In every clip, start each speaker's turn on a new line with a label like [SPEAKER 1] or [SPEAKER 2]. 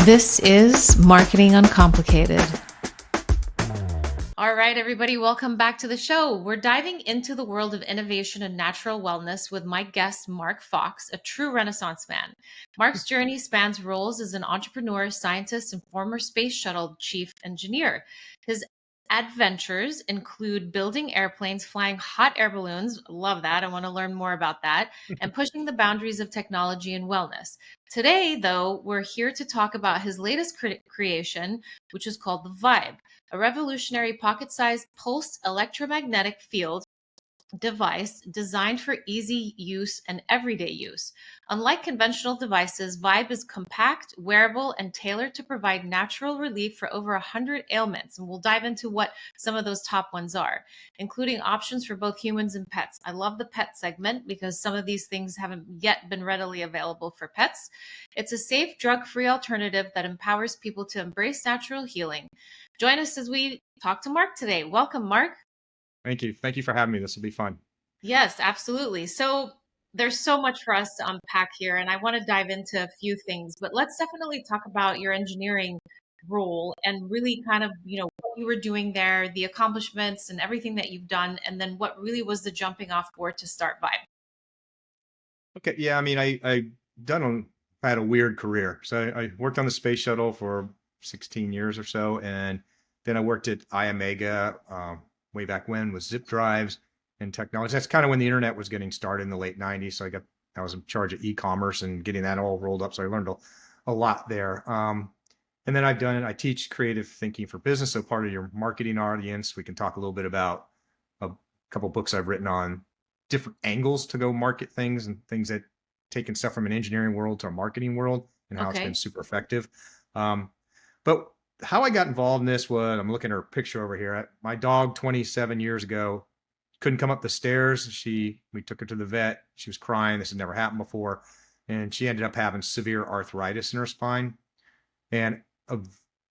[SPEAKER 1] This is Marketing Uncomplicated. All right, everybody, welcome back to the show. We're diving into the world of innovation and natural wellness with my guest, Mark Fox, a true Renaissance man. Mark's journey spans roles as an entrepreneur, scientist, and former space shuttle chief engineer. His adventures include building airplanes, flying hot air balloons. Love that. I want to learn more about that. And pushing the boundaries of technology and wellness. Today, though, we're here to talk about his latest creation, which is called the Vibe, a revolutionary pocket-sized pulsed electromagnetic field device designed for easy use and everyday use. Unlike conventional devices, Vibe is compact, wearable, and tailored to provide natural relief for over 100 ailments. And we'll dive into what some of those top ones are, including options for both humans and pets. I love the pet segment because some of these things haven't yet been readily available for pets. It's a safe, drug-free alternative that empowers people to embrace natural healing. Join us as we talk to Mark today. Welcome, Mark.
[SPEAKER 2] Thank you. Thank you for having me. This will be fun.
[SPEAKER 1] Yes, absolutely. So there's so much for us to unpack here, and I want to dive into a few things, but let's definitely talk about your engineering role and really kind of, what you were doing there, the accomplishments and everything that you've done, and then what really was the jumping off board to start Vibe.
[SPEAKER 2] Okay. Yeah. I mean, I had a weird career. So I worked on the space shuttle for 16 years or so. And then I worked at iOmega way back when with zip drives and technology. That's kind of when the internet was getting started in the late 90s. So I was in charge of e-commerce and getting that all rolled up. So I learned a lot there. And then I teach creative thinking for business. So part of your marketing audience, we can talk a little bit about a couple books I've written on different angles to go market things and things that taking stuff from an engineering world to a marketing world and how it's been super effective. But how I got involved in this was, I'm looking at her picture over here. My dog 27 years ago couldn't come up the stairs. We took her to the vet. She was crying. This had never happened before. And she ended up having severe arthritis in her spine. And a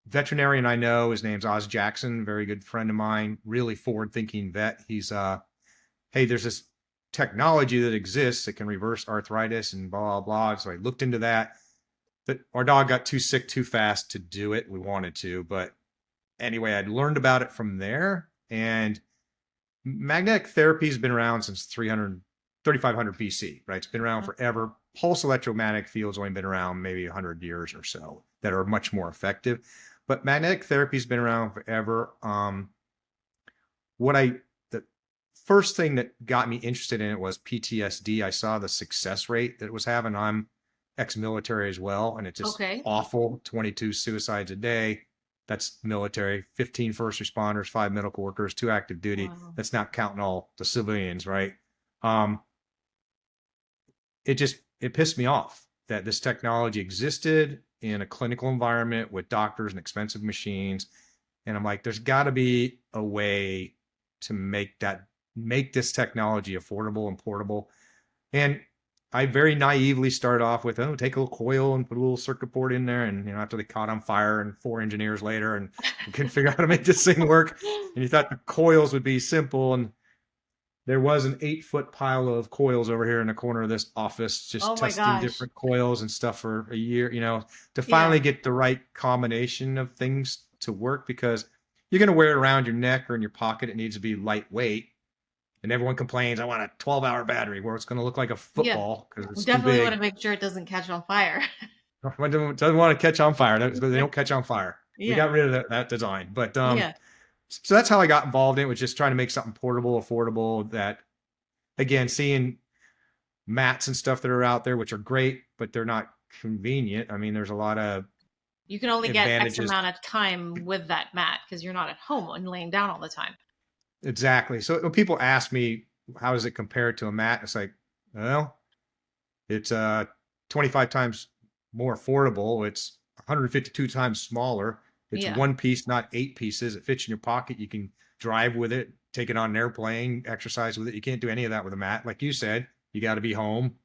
[SPEAKER 2] veterinarian I know, his name's Oz Jackson, very good friend of mine, really forward-thinking vet. He's, hey, there's this technology that exists that can reverse arthritis and blah, blah, blah. So I looked into that. But our dog got too sick too fast to do it. We wanted to, but anyway, I'd learned about it from there. And magnetic therapy has been around since 3500 BC, right? It's been around forever. Pulse electromagnetic field's only been around maybe 100 years or so that are much more effective. But magnetic therapy has been around forever. The first thing that got me interested in it was PTSD. I saw the success rate that it was having. I'm ex-military as well, and it's just awful. 22 suicides a day. That's military. 15 first responders, 5 medical workers, 2 active duty. Wow. That's not counting all the civilians, right? It pissed me off that this technology existed in a clinical environment with doctors and expensive machines. And I'm like, there's got to be a way to make this technology affordable and portable. And I very naively started off with, take a little coil and put a little circuit board in there. And, after they caught on fire and 4 engineers later and couldn't figure out how to make this thing work. And you thought the coils would be simple. And there was an 8-foot pile of coils over here in the corner of this office, just testing different coils and stuff for a year, to finally get the right combination of things to work, because you're going to wear it around your neck or in your pocket. It needs to be lightweight. And everyone complains, I want a 12-hour battery where it's going to look like a football.
[SPEAKER 1] Yeah. We definitely want to make sure it doesn't catch on fire.
[SPEAKER 2] It doesn't want to catch on fire. They don't catch on fire. Yeah. We got rid of that design. But so that's how I got involved in it, was just trying to make something portable, affordable, that, again, seeing mats and stuff that are out there, which are great, but they're not convenient. I mean, there's a lot of
[SPEAKER 1] You can only get X amount of time with that mat because you're not at home and laying down all the time.
[SPEAKER 2] Exactly. So when people ask me, how does it compare to a mat? It's like, well, it's 25 times more affordable. It's 152 times smaller. It's one piece, not 8 pieces. It fits in your pocket. You can drive with it, take it on an airplane, exercise with it. You can't do any of that with a mat. Like you said, you got to be home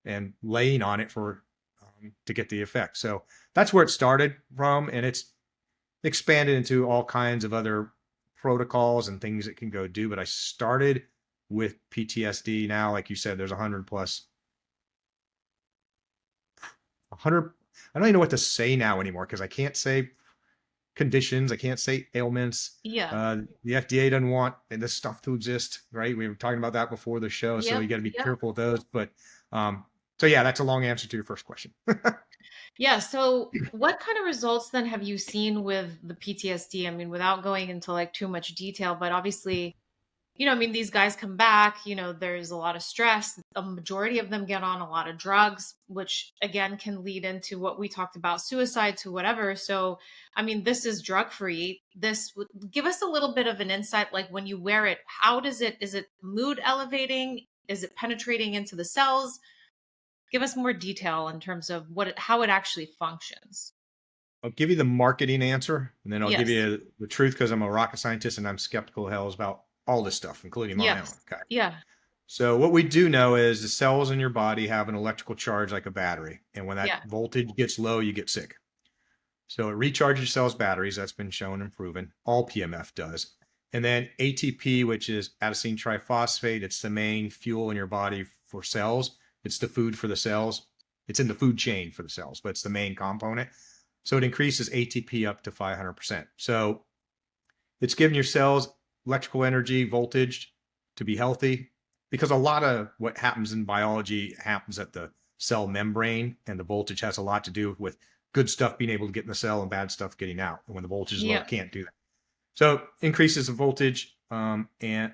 [SPEAKER 2] and laying on it to get the effect. So that's where it started from. And it's expanded into all kinds of other protocols and things it can go do. But I started with PTSD. Now, like you said, there's 100 plus. I don't even know what to say now anymore because I can't say conditions. I can't say ailments.
[SPEAKER 1] Yeah.
[SPEAKER 2] The FDA doesn't want this stuff to exist, right? We were talking about that before the show, so
[SPEAKER 1] Yep.
[SPEAKER 2] you got to be
[SPEAKER 1] Yep.
[SPEAKER 2] careful with those. But so yeah, that's a long answer to your first question.
[SPEAKER 1] Yeah. So what kind of results then have you seen with the PTSD? I mean, without going into like too much detail, but obviously, I mean, these guys come back, there's a lot of stress. A majority of them get on a lot of drugs, which again can lead into what we talked about, suicide to whatever. So, I mean, this is drug free. Give us a little bit of an insight. Like when you wear it, is it mood elevating? Is it penetrating into the cells? Give us more detail in terms of how it actually functions.
[SPEAKER 2] I'll give you the marketing answer, and then I'll give
[SPEAKER 1] Yes.
[SPEAKER 2] you the truth because I'm a rocket scientist and I'm skeptical hells about all this stuff, including my own.
[SPEAKER 1] Yes.
[SPEAKER 2] Okay.
[SPEAKER 1] Yeah.
[SPEAKER 2] So what we do know is the cells in your body have an electrical charge like a battery, and when that
[SPEAKER 1] Yeah.
[SPEAKER 2] voltage gets low, you get sick. So it recharges your cells' batteries. That's been shown and proven. All PMF does. And then ATP, which is adenosine triphosphate, it's the main fuel in your body for cells. It's the food for the cells. It's in the food chain for the cells, but it's the main component. So it increases ATP up to 500%. So it's giving your cells electrical energy, voltage to be healthy, because a lot of what happens in biology happens at the cell membrane, and the voltage has a lot to do with good stuff being able to get in the cell and bad stuff getting out. And when the voltage is low,
[SPEAKER 1] Yeah.
[SPEAKER 2] it can't do that. So increases the voltage and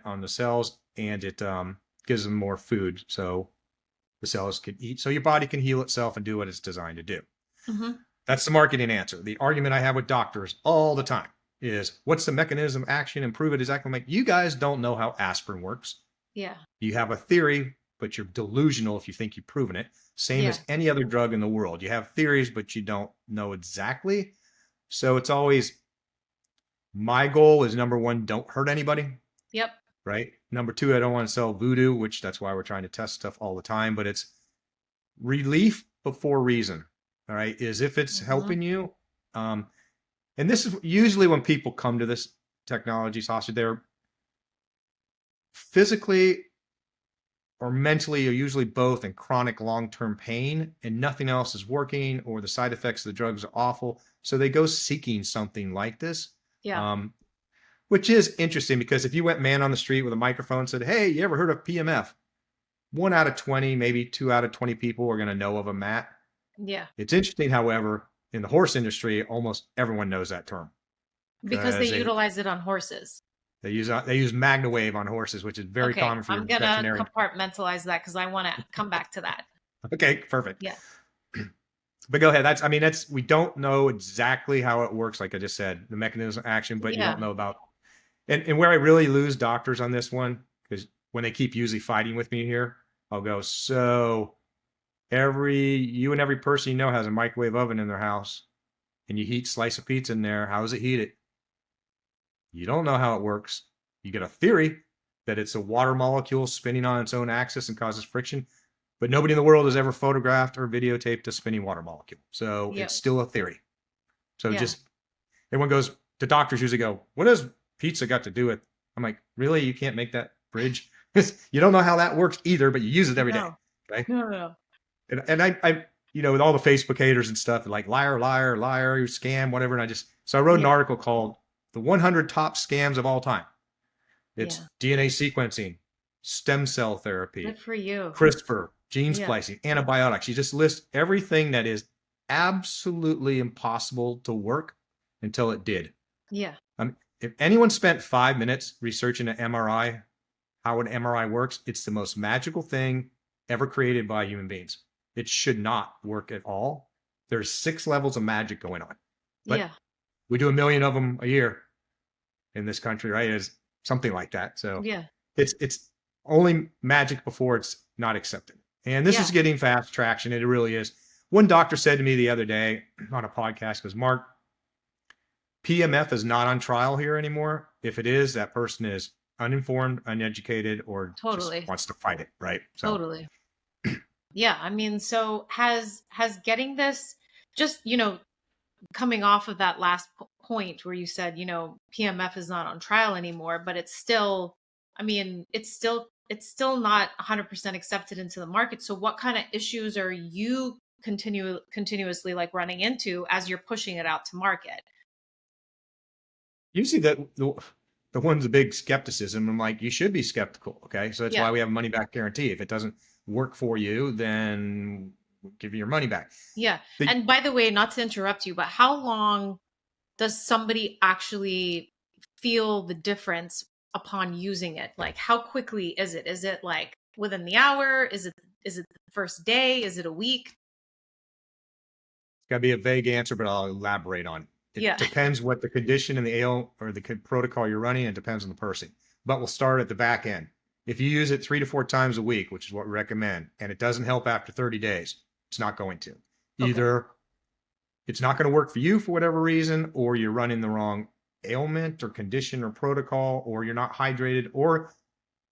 [SPEAKER 2] on the cells, and it gives them more food so the cells can eat, so your body can heal itself and do what it's designed to do.
[SPEAKER 1] Mm-hmm.
[SPEAKER 2] That's the marketing answer. The argument I have with doctors all the time is, what's the mechanism of action and prove it exactly. Like, you guys don't know how aspirin works.
[SPEAKER 1] Yeah.
[SPEAKER 2] You have a theory, but you're delusional if you think you've proven it. Same
[SPEAKER 1] Yeah.
[SPEAKER 2] as any other drug in the world. You have theories, but you don't know exactly. So it's always, my goal is, number one, don't hurt anybody.
[SPEAKER 1] Yep.
[SPEAKER 2] Right. Number two, I don't want to sell voodoo, which that's why we're trying to test stuff all the time, but it's relief before reason. All right. Is if it's
[SPEAKER 1] Mm-hmm.
[SPEAKER 2] helping you. And this is usually when people come to this technology, Sasha, they're physically or mentally, or usually both, in chronic long-term pain, and nothing else is working, or the side effects of the drugs are awful. So they go seeking something like this,
[SPEAKER 1] Yeah.
[SPEAKER 2] um, which is interesting, because if you went man on the street with a microphone and said, hey, you ever heard of PMF? 1 out of 20, maybe 2 out of 20 people are going to know of a mat.
[SPEAKER 1] Yeah.
[SPEAKER 2] It's interesting, however, in the horse industry, almost everyone knows that term,
[SPEAKER 1] Because they
[SPEAKER 2] because
[SPEAKER 1] utilize it on horses.
[SPEAKER 2] they use MagnaWave on horses, which is very
[SPEAKER 1] Okay.
[SPEAKER 2] common for
[SPEAKER 1] I'm
[SPEAKER 2] your
[SPEAKER 1] gonna
[SPEAKER 2] veterinarian.
[SPEAKER 1] compartmentalize that because I want to come back to that.
[SPEAKER 2] Okay, perfect.
[SPEAKER 1] Yeah.
[SPEAKER 2] But go ahead. We don't know exactly how it works. Like I just said, the mechanism of action, but you
[SPEAKER 1] Yeah.
[SPEAKER 2] don't know about, and where I really lose doctors on this one, because when they keep usually fighting with me here, I'll go, so you and every person you know has a microwave oven in their house, and you heat slice of pizza in there. How does it heat it? You don't know how it works. You get a theory that it's a water molecule spinning on its own axis and causes friction, but nobody in the world has ever photographed or videotaped a spinning water molecule. So
[SPEAKER 1] Yeah.
[SPEAKER 2] it's still a theory. So
[SPEAKER 1] Yeah.
[SPEAKER 2] just, everyone goes, the doctors usually go, what does pizza got to do with? I'm like, really? You can't make that bridge? You don't know how that works either, but you use it every day.
[SPEAKER 1] No.
[SPEAKER 2] Okay.
[SPEAKER 1] No.
[SPEAKER 2] And I, with all the Facebook haters and stuff, like liar, liar, liar, you scam, whatever. And so I wrote an
[SPEAKER 1] Yeah.
[SPEAKER 2] article called The 100 Top Scams of All Time.
[SPEAKER 1] Yeah.
[SPEAKER 2] It's DNA sequencing, stem cell
[SPEAKER 1] Good
[SPEAKER 2] therapy,
[SPEAKER 1] for you.
[SPEAKER 2] CRISPR, gene
[SPEAKER 1] Yeah.
[SPEAKER 2] splicing, antibiotics. You just list everything that is absolutely impossible to work until it did.
[SPEAKER 1] Yeah.
[SPEAKER 2] If anyone spent 5 minutes researching an MRI, how an MRI works, it's the most magical thing ever created by human beings. It should not work at all. There's 6 levels of magic going on, but
[SPEAKER 1] Yeah.
[SPEAKER 2] we do 1 million of them a year in this country, right? It's something like that. So
[SPEAKER 1] Yeah.
[SPEAKER 2] it's only magic before it's not accepted. And this
[SPEAKER 1] Yeah.
[SPEAKER 2] is getting fast traction. It really is. One doctor said to me the other day on a podcast, because Mark, PMF is not on trial here anymore. If it is, that person is uninformed, uneducated, or just
[SPEAKER 1] Totally.
[SPEAKER 2] wants to fight it, right? So
[SPEAKER 1] Totally. Yeah. I mean, so has getting this just, coming off of that last point where you said, PMF is not on trial anymore, but it's still, I mean, it's still not 100% accepted into the market. So what kind of issues are you continuously like running into as you're pushing it out to market?
[SPEAKER 2] Usually the one's a big skepticism. I'm like, you should be skeptical. Okay. So that's
[SPEAKER 1] Yeah.
[SPEAKER 2] why we have a money back guarantee. If it doesn't work for you, then we'll give you your money back.
[SPEAKER 1] Yeah.
[SPEAKER 2] The,
[SPEAKER 1] And by the way, not to interrupt you, but how long does somebody actually feel the difference upon using it? Like how quickly is it? Is it like within the hour? Is it the first day? Is it a week?
[SPEAKER 2] It's got to be a vague answer, but I'll elaborate on it. It
[SPEAKER 1] Yeah.
[SPEAKER 2] depends what the condition and the AL or the protocol you're running. It depends on the person. But we'll start at the back end. If you use it 3 to 4 times a week, which is what we recommend, and it doesn't help after 30 days, it's not going to.
[SPEAKER 1] Okay.
[SPEAKER 2] Either it's not going to work for you for whatever reason, or you're running the wrong ailment or condition or protocol, or you're not hydrated, or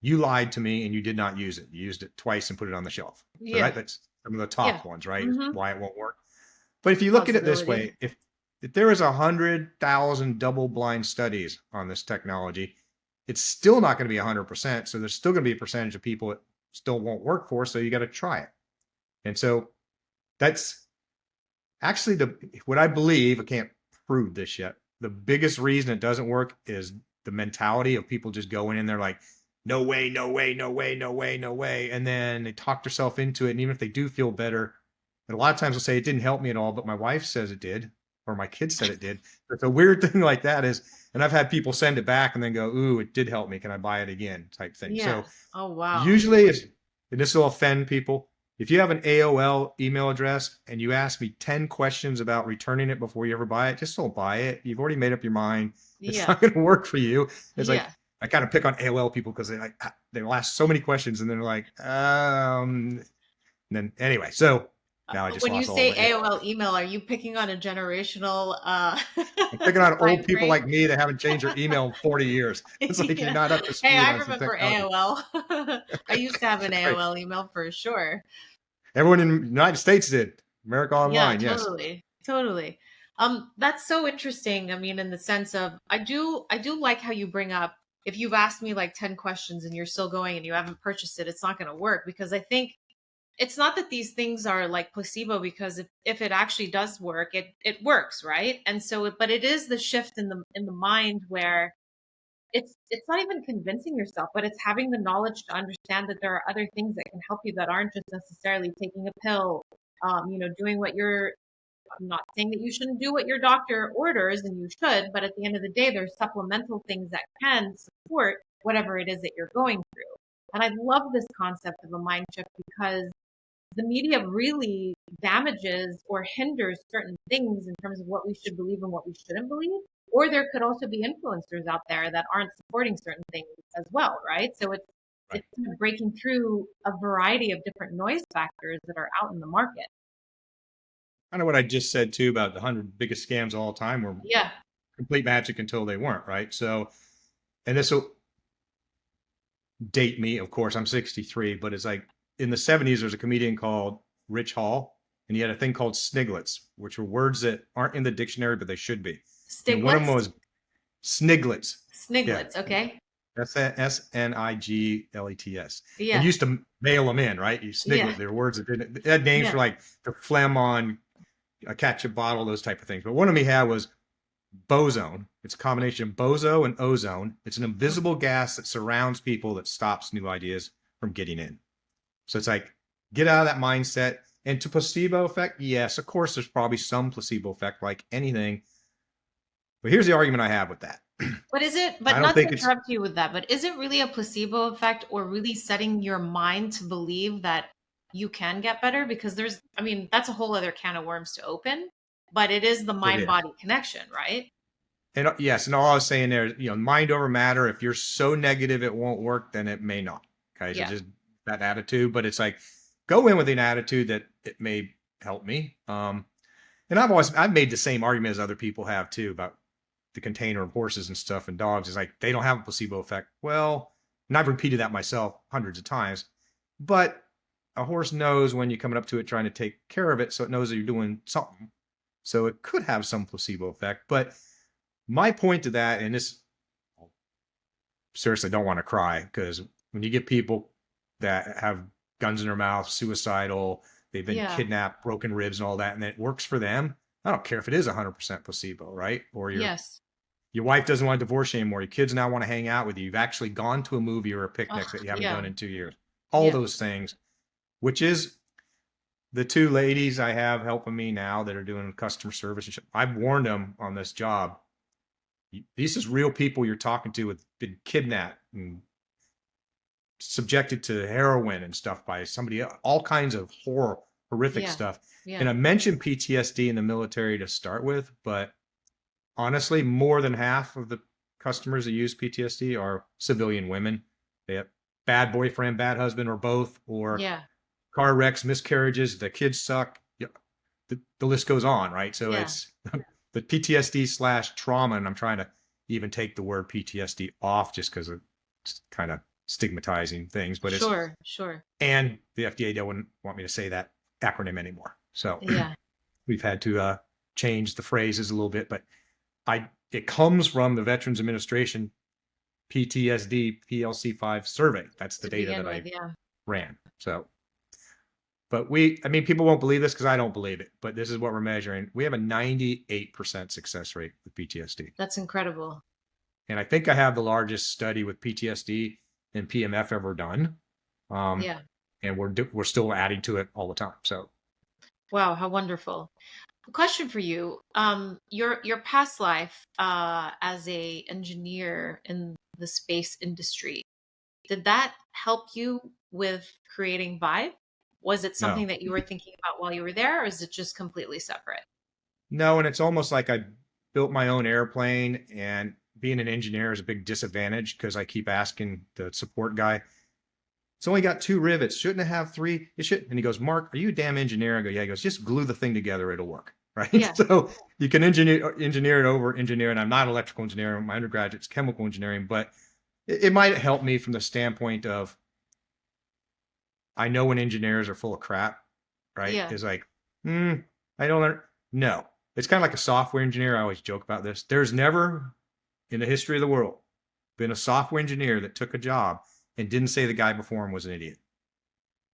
[SPEAKER 2] you lied to me and you did not use it. You used it twice and put it on the shelf. So
[SPEAKER 1] Yeah.
[SPEAKER 2] that's some of the
[SPEAKER 1] Yeah.
[SPEAKER 2] top ones, right?
[SPEAKER 1] Mm-hmm.
[SPEAKER 2] Why it won't work. But if you look at it this
[SPEAKER 1] Plausibility.
[SPEAKER 2] way, if there is 100,000 double-blind studies on this technology, it's still not going to be 100%. So there's still going to be a percentage of people it still won't work for. So you got to try it. And so that's actually what I believe. I can't prove this yet. The biggest reason it doesn't work is the mentality of people just going in there like, no way, no way, no way, no way, no way. And then they talk themselves into it. And even if they do feel better, and a lot of times they'll say it didn't help me at all, but my wife says it did, or my kids said it did. But the weird thing like that is, and I've had people send it back and then go, ooh, it did help me. Can I buy it again? Type thing.
[SPEAKER 1] Yeah.
[SPEAKER 2] So
[SPEAKER 1] Oh, wow.
[SPEAKER 2] usually and this will offend people. If you have an AOL email address and you ask me 10 questions about returning it before you ever buy it, just don't buy it. You've already made up your mind. It's
[SPEAKER 1] Yeah.
[SPEAKER 2] not going to work for you. It's like,
[SPEAKER 1] Yeah.
[SPEAKER 2] I kind of pick on AOL people because they'll ask so many questions and then they're like, and then anyway, so now I just
[SPEAKER 1] When you
[SPEAKER 2] lost all
[SPEAKER 1] say
[SPEAKER 2] the it.
[SPEAKER 1] AOL email, are you picking on a generational
[SPEAKER 2] I'm picking on
[SPEAKER 1] time
[SPEAKER 2] old people
[SPEAKER 1] frame?
[SPEAKER 2] like me that haven't changed their email in 40 years. It's like you're
[SPEAKER 1] Yeah.
[SPEAKER 2] not up to
[SPEAKER 1] Hey,
[SPEAKER 2] speed
[SPEAKER 1] I
[SPEAKER 2] on some
[SPEAKER 1] remember
[SPEAKER 2] technology.
[SPEAKER 1] AOL. I used to have an
[SPEAKER 2] Right.
[SPEAKER 1] AOL email for sure.
[SPEAKER 2] Everyone in the United States did. America
[SPEAKER 1] Yeah,
[SPEAKER 2] Online, yes.
[SPEAKER 1] totally. Totally. That's so interesting. I mean, in the sense of I do like how you bring up if you've asked me like 10 questions and you're still going and you haven't purchased it, it's not going to work because I think it's not that these things are like placebo because if it actually does work, it works, right? And so but it is the shift in the mind where it's not even convincing yourself, but it's having the knowledge to understand that there are other things that can help you that aren't just necessarily taking a pill, doing what you're I'm not saying that you shouldn't do what your doctor orders and you should, but at the end of the day, there's supplemental things that can support whatever it is that you're going through. And I love this concept of a mind shift because the media really damages or hinders certain things in terms of what we should believe and what we shouldn't believe. Or there could also be influencers out there that aren't supporting certain things as well, right? So
[SPEAKER 2] Right.
[SPEAKER 1] it's kind of breaking through a variety of different noise factors that are out in the market.
[SPEAKER 2] Kind of what I just said too about the 100 biggest scams of all time were
[SPEAKER 1] Yeah.
[SPEAKER 2] complete magic until they weren't, right? So, and this will date me, of course, I'm 63, but it's like in the 70s, there's a comedian called Rich Hall, and he had a thing called sniglets, which were words that aren't in the dictionary, but they should be. And one of them
[SPEAKER 1] Stiglitz?
[SPEAKER 2] was sniglets. Yeah.
[SPEAKER 1] Sniglets, okay?
[SPEAKER 2] Sniglets. And
[SPEAKER 1] Yeah.
[SPEAKER 2] used to mail them in, right? You
[SPEAKER 1] Yeah.
[SPEAKER 2] sniglet. There were words that didn't, they had names
[SPEAKER 1] Yeah.
[SPEAKER 2] for like the phlegm on a ketchup bottle, those type of things. But one of them he had was boson. It's a combination of bozo and ozone. It's an invisible gas that surrounds people that stops new ideas from getting in. So it's like, get out of that mindset. And to placebo effect, yes, of course, there's probably some placebo effect like anything. But here's the argument I have with that.
[SPEAKER 1] But is it,
[SPEAKER 2] I
[SPEAKER 1] but
[SPEAKER 2] don't
[SPEAKER 1] not to
[SPEAKER 2] think it's,
[SPEAKER 1] interrupt you with that, but is it really a placebo effect or really setting your mind to believe that you can get better? Because I mean, that's a whole other can of worms to open, but it is the
[SPEAKER 2] it
[SPEAKER 1] mind
[SPEAKER 2] is.
[SPEAKER 1] body connection, right?
[SPEAKER 2] And yes, and all I was saying there is, mind over matter. If you're so negative it won't work, then it may not. Okay. So
[SPEAKER 1] Yeah.
[SPEAKER 2] just that attitude, but it's like, go in with an attitude that it may help me. And I've made the same argument as other people have too about the container of horses and stuff and dogs is like, they don't have a placebo effect. Well, and I've repeated that myself hundreds of times, but a horse knows when you're coming up to it trying to take care of it. So it knows that you're doing something. So it could have some placebo effect. But my point to that, and this seriously don't want to cry, because when you get people that have guns in their mouth, suicidal, They've been
[SPEAKER 1] Yeah.
[SPEAKER 2] kidnapped, broken ribs and all that, and it works for them. I don't care if it is 100% placebo, right? Or
[SPEAKER 1] Yes.
[SPEAKER 2] your wife doesn't want to divorce you anymore. Your kids now want to hang out with you. You've actually gone to a movie or a picnic
[SPEAKER 1] Ugh,
[SPEAKER 2] that you haven't done
[SPEAKER 1] yeah.
[SPEAKER 2] in 2 years. All
[SPEAKER 1] Yeah.
[SPEAKER 2] those things, which is the two ladies I have helping me now that are doing customer service. I've warned them on this job. These is real people you're talking to with been kidnapped and subjected to heroin and stuff by somebody else, all kinds of horrific
[SPEAKER 1] Yeah.
[SPEAKER 2] stuff.
[SPEAKER 1] Yeah.
[SPEAKER 2] And I mentioned PTSD in the military to start with, but honestly, more than half of the customers that use PTSD are civilian women. They have bad boyfriend, bad husband, or both, or
[SPEAKER 1] Yeah.
[SPEAKER 2] car wrecks, miscarriages, the kids suck. Yeah, the list goes on, right? So
[SPEAKER 1] Yeah.
[SPEAKER 2] it's the PTSD slash trauma, and I'm trying to even take the word PTSD off just because it's kind of stigmatizing things, but it's,
[SPEAKER 1] Sure. Sure.
[SPEAKER 2] and the FDA don't want me to say that acronym anymore. So
[SPEAKER 1] Yeah.
[SPEAKER 2] we've had to change the phrases a little bit, but it comes from the Veterans Administration PTSD PLC5 survey. That's the
[SPEAKER 1] To
[SPEAKER 2] data
[SPEAKER 1] begin
[SPEAKER 2] that
[SPEAKER 1] with,
[SPEAKER 2] I
[SPEAKER 1] yeah.
[SPEAKER 2] ran. So, but I mean, people won't believe this because I don't believe it, but this is what we're measuring. We have a 98% success rate with PTSD.
[SPEAKER 1] That's incredible.
[SPEAKER 2] And I think I have the largest study with PTSD and PEMF ever done.
[SPEAKER 1] Yeah.
[SPEAKER 2] And we're still adding to it all the time. So,
[SPEAKER 1] Wow, how wonderful. A question for you. Your past life as a engineer in the space industry, did that help you with creating Vibe? Was it
[SPEAKER 2] no,
[SPEAKER 1] something that you were thinking about while you were there, or is it just completely separate?
[SPEAKER 2] no. And it's almost like I built my own airplane, and being an engineer is a big disadvantage because I keep asking the support guy, it's only got 2 rivets. Shouldn't it have 3? It should. And he goes, Mark, are you a damn engineer? I go, yeah. He goes, just glue the thing together. It'll work. Right.
[SPEAKER 1] Yeah.
[SPEAKER 2] So you can engineer it over engineer. And I'm not an electrical engineer. My undergraduate's chemical engineering, but it might help me from the standpoint of, I know when engineers are full of crap, right?
[SPEAKER 1] Yeah.
[SPEAKER 2] It's like, I don't learn. No, it's kind of like a software engineer. I always joke about this. There's never in the history of the world been a software engineer that took a job and didn't say the guy before him was an idiot.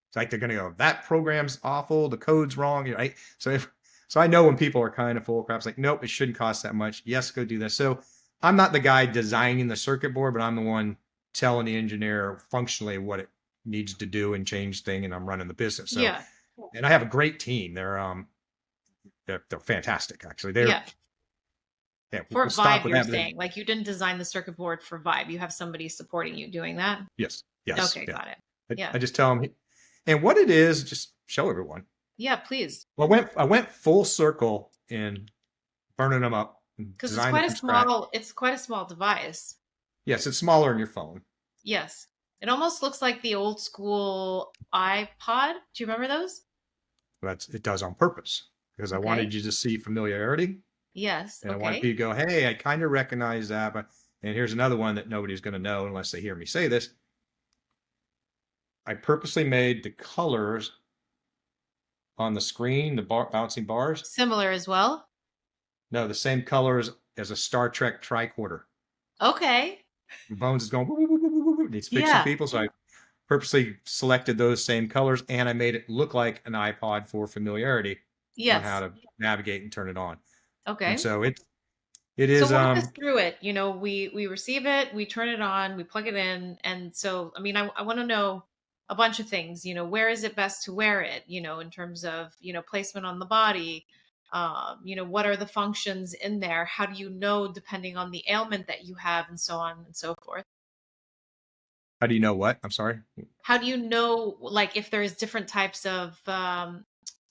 [SPEAKER 2] It's like they're going to go, that program's awful, the code's wrong, right? So I know when people are kind of full of crap, it's like, nope, it shouldn't cost that much. Yes, go do this. So I'm not the guy designing the circuit board, but I'm the one telling the engineer functionally what it needs to do and change thing, and I'm running the business. So,
[SPEAKER 1] Yeah.
[SPEAKER 2] and I have a great team. They're fantastic, actually.
[SPEAKER 1] Yeah.
[SPEAKER 2] Yeah,
[SPEAKER 1] For
[SPEAKER 2] we'll stop
[SPEAKER 1] Vibe,
[SPEAKER 2] with
[SPEAKER 1] you're
[SPEAKER 2] that.
[SPEAKER 1] saying, like you didn't design the circuit board for Vibe. You have somebody supporting you doing that?
[SPEAKER 2] Yes,
[SPEAKER 1] Okay,
[SPEAKER 2] yeah.
[SPEAKER 1] got it. Yeah.
[SPEAKER 2] I just tell them, and what it is, just show everyone.
[SPEAKER 1] Yeah, please.
[SPEAKER 2] Well, I went full circle in burning them up and
[SPEAKER 1] Because
[SPEAKER 2] designing them from scratch.
[SPEAKER 1] it's quite a small device.
[SPEAKER 2] Yes, it's smaller than your phone.
[SPEAKER 1] Yes. It almost looks like the old school iPod. Do you remember those?
[SPEAKER 2] But it does on purpose because I
[SPEAKER 1] Okay.
[SPEAKER 2] wanted you to see familiarity,
[SPEAKER 1] Yes.
[SPEAKER 2] and I wanted
[SPEAKER 1] Okay.
[SPEAKER 2] you to go, hey, I kind of recognize that, but and here's another one that nobody's going to know unless they hear me say this. I purposely made the colors on the screen, the bouncing bars,
[SPEAKER 1] Similar as well.
[SPEAKER 2] no, the same colors as a Star Trek tricorder.
[SPEAKER 1] Okay.
[SPEAKER 2] Bones is going, woo, woo, woo, woo, woo, needs fixing
[SPEAKER 1] Yeah.
[SPEAKER 2] people. So I purposely selected those same colors, and I made it look like an iPod for familiarity on how
[SPEAKER 1] Yes.
[SPEAKER 2] to navigate and turn it on. And
[SPEAKER 1] Okay.
[SPEAKER 2] so it
[SPEAKER 1] So
[SPEAKER 2] is
[SPEAKER 1] walk us through it. We receive it, we turn it on, we plug it in, and so I mean, I want to know a bunch of things. Where is it best to wear it? In terms of placement on the body. What are the functions in there? How do you know depending on the ailment that you have, and so on and so forth?
[SPEAKER 2] how do you know what? I'm sorry.
[SPEAKER 1] How do you know, like, if there's different types of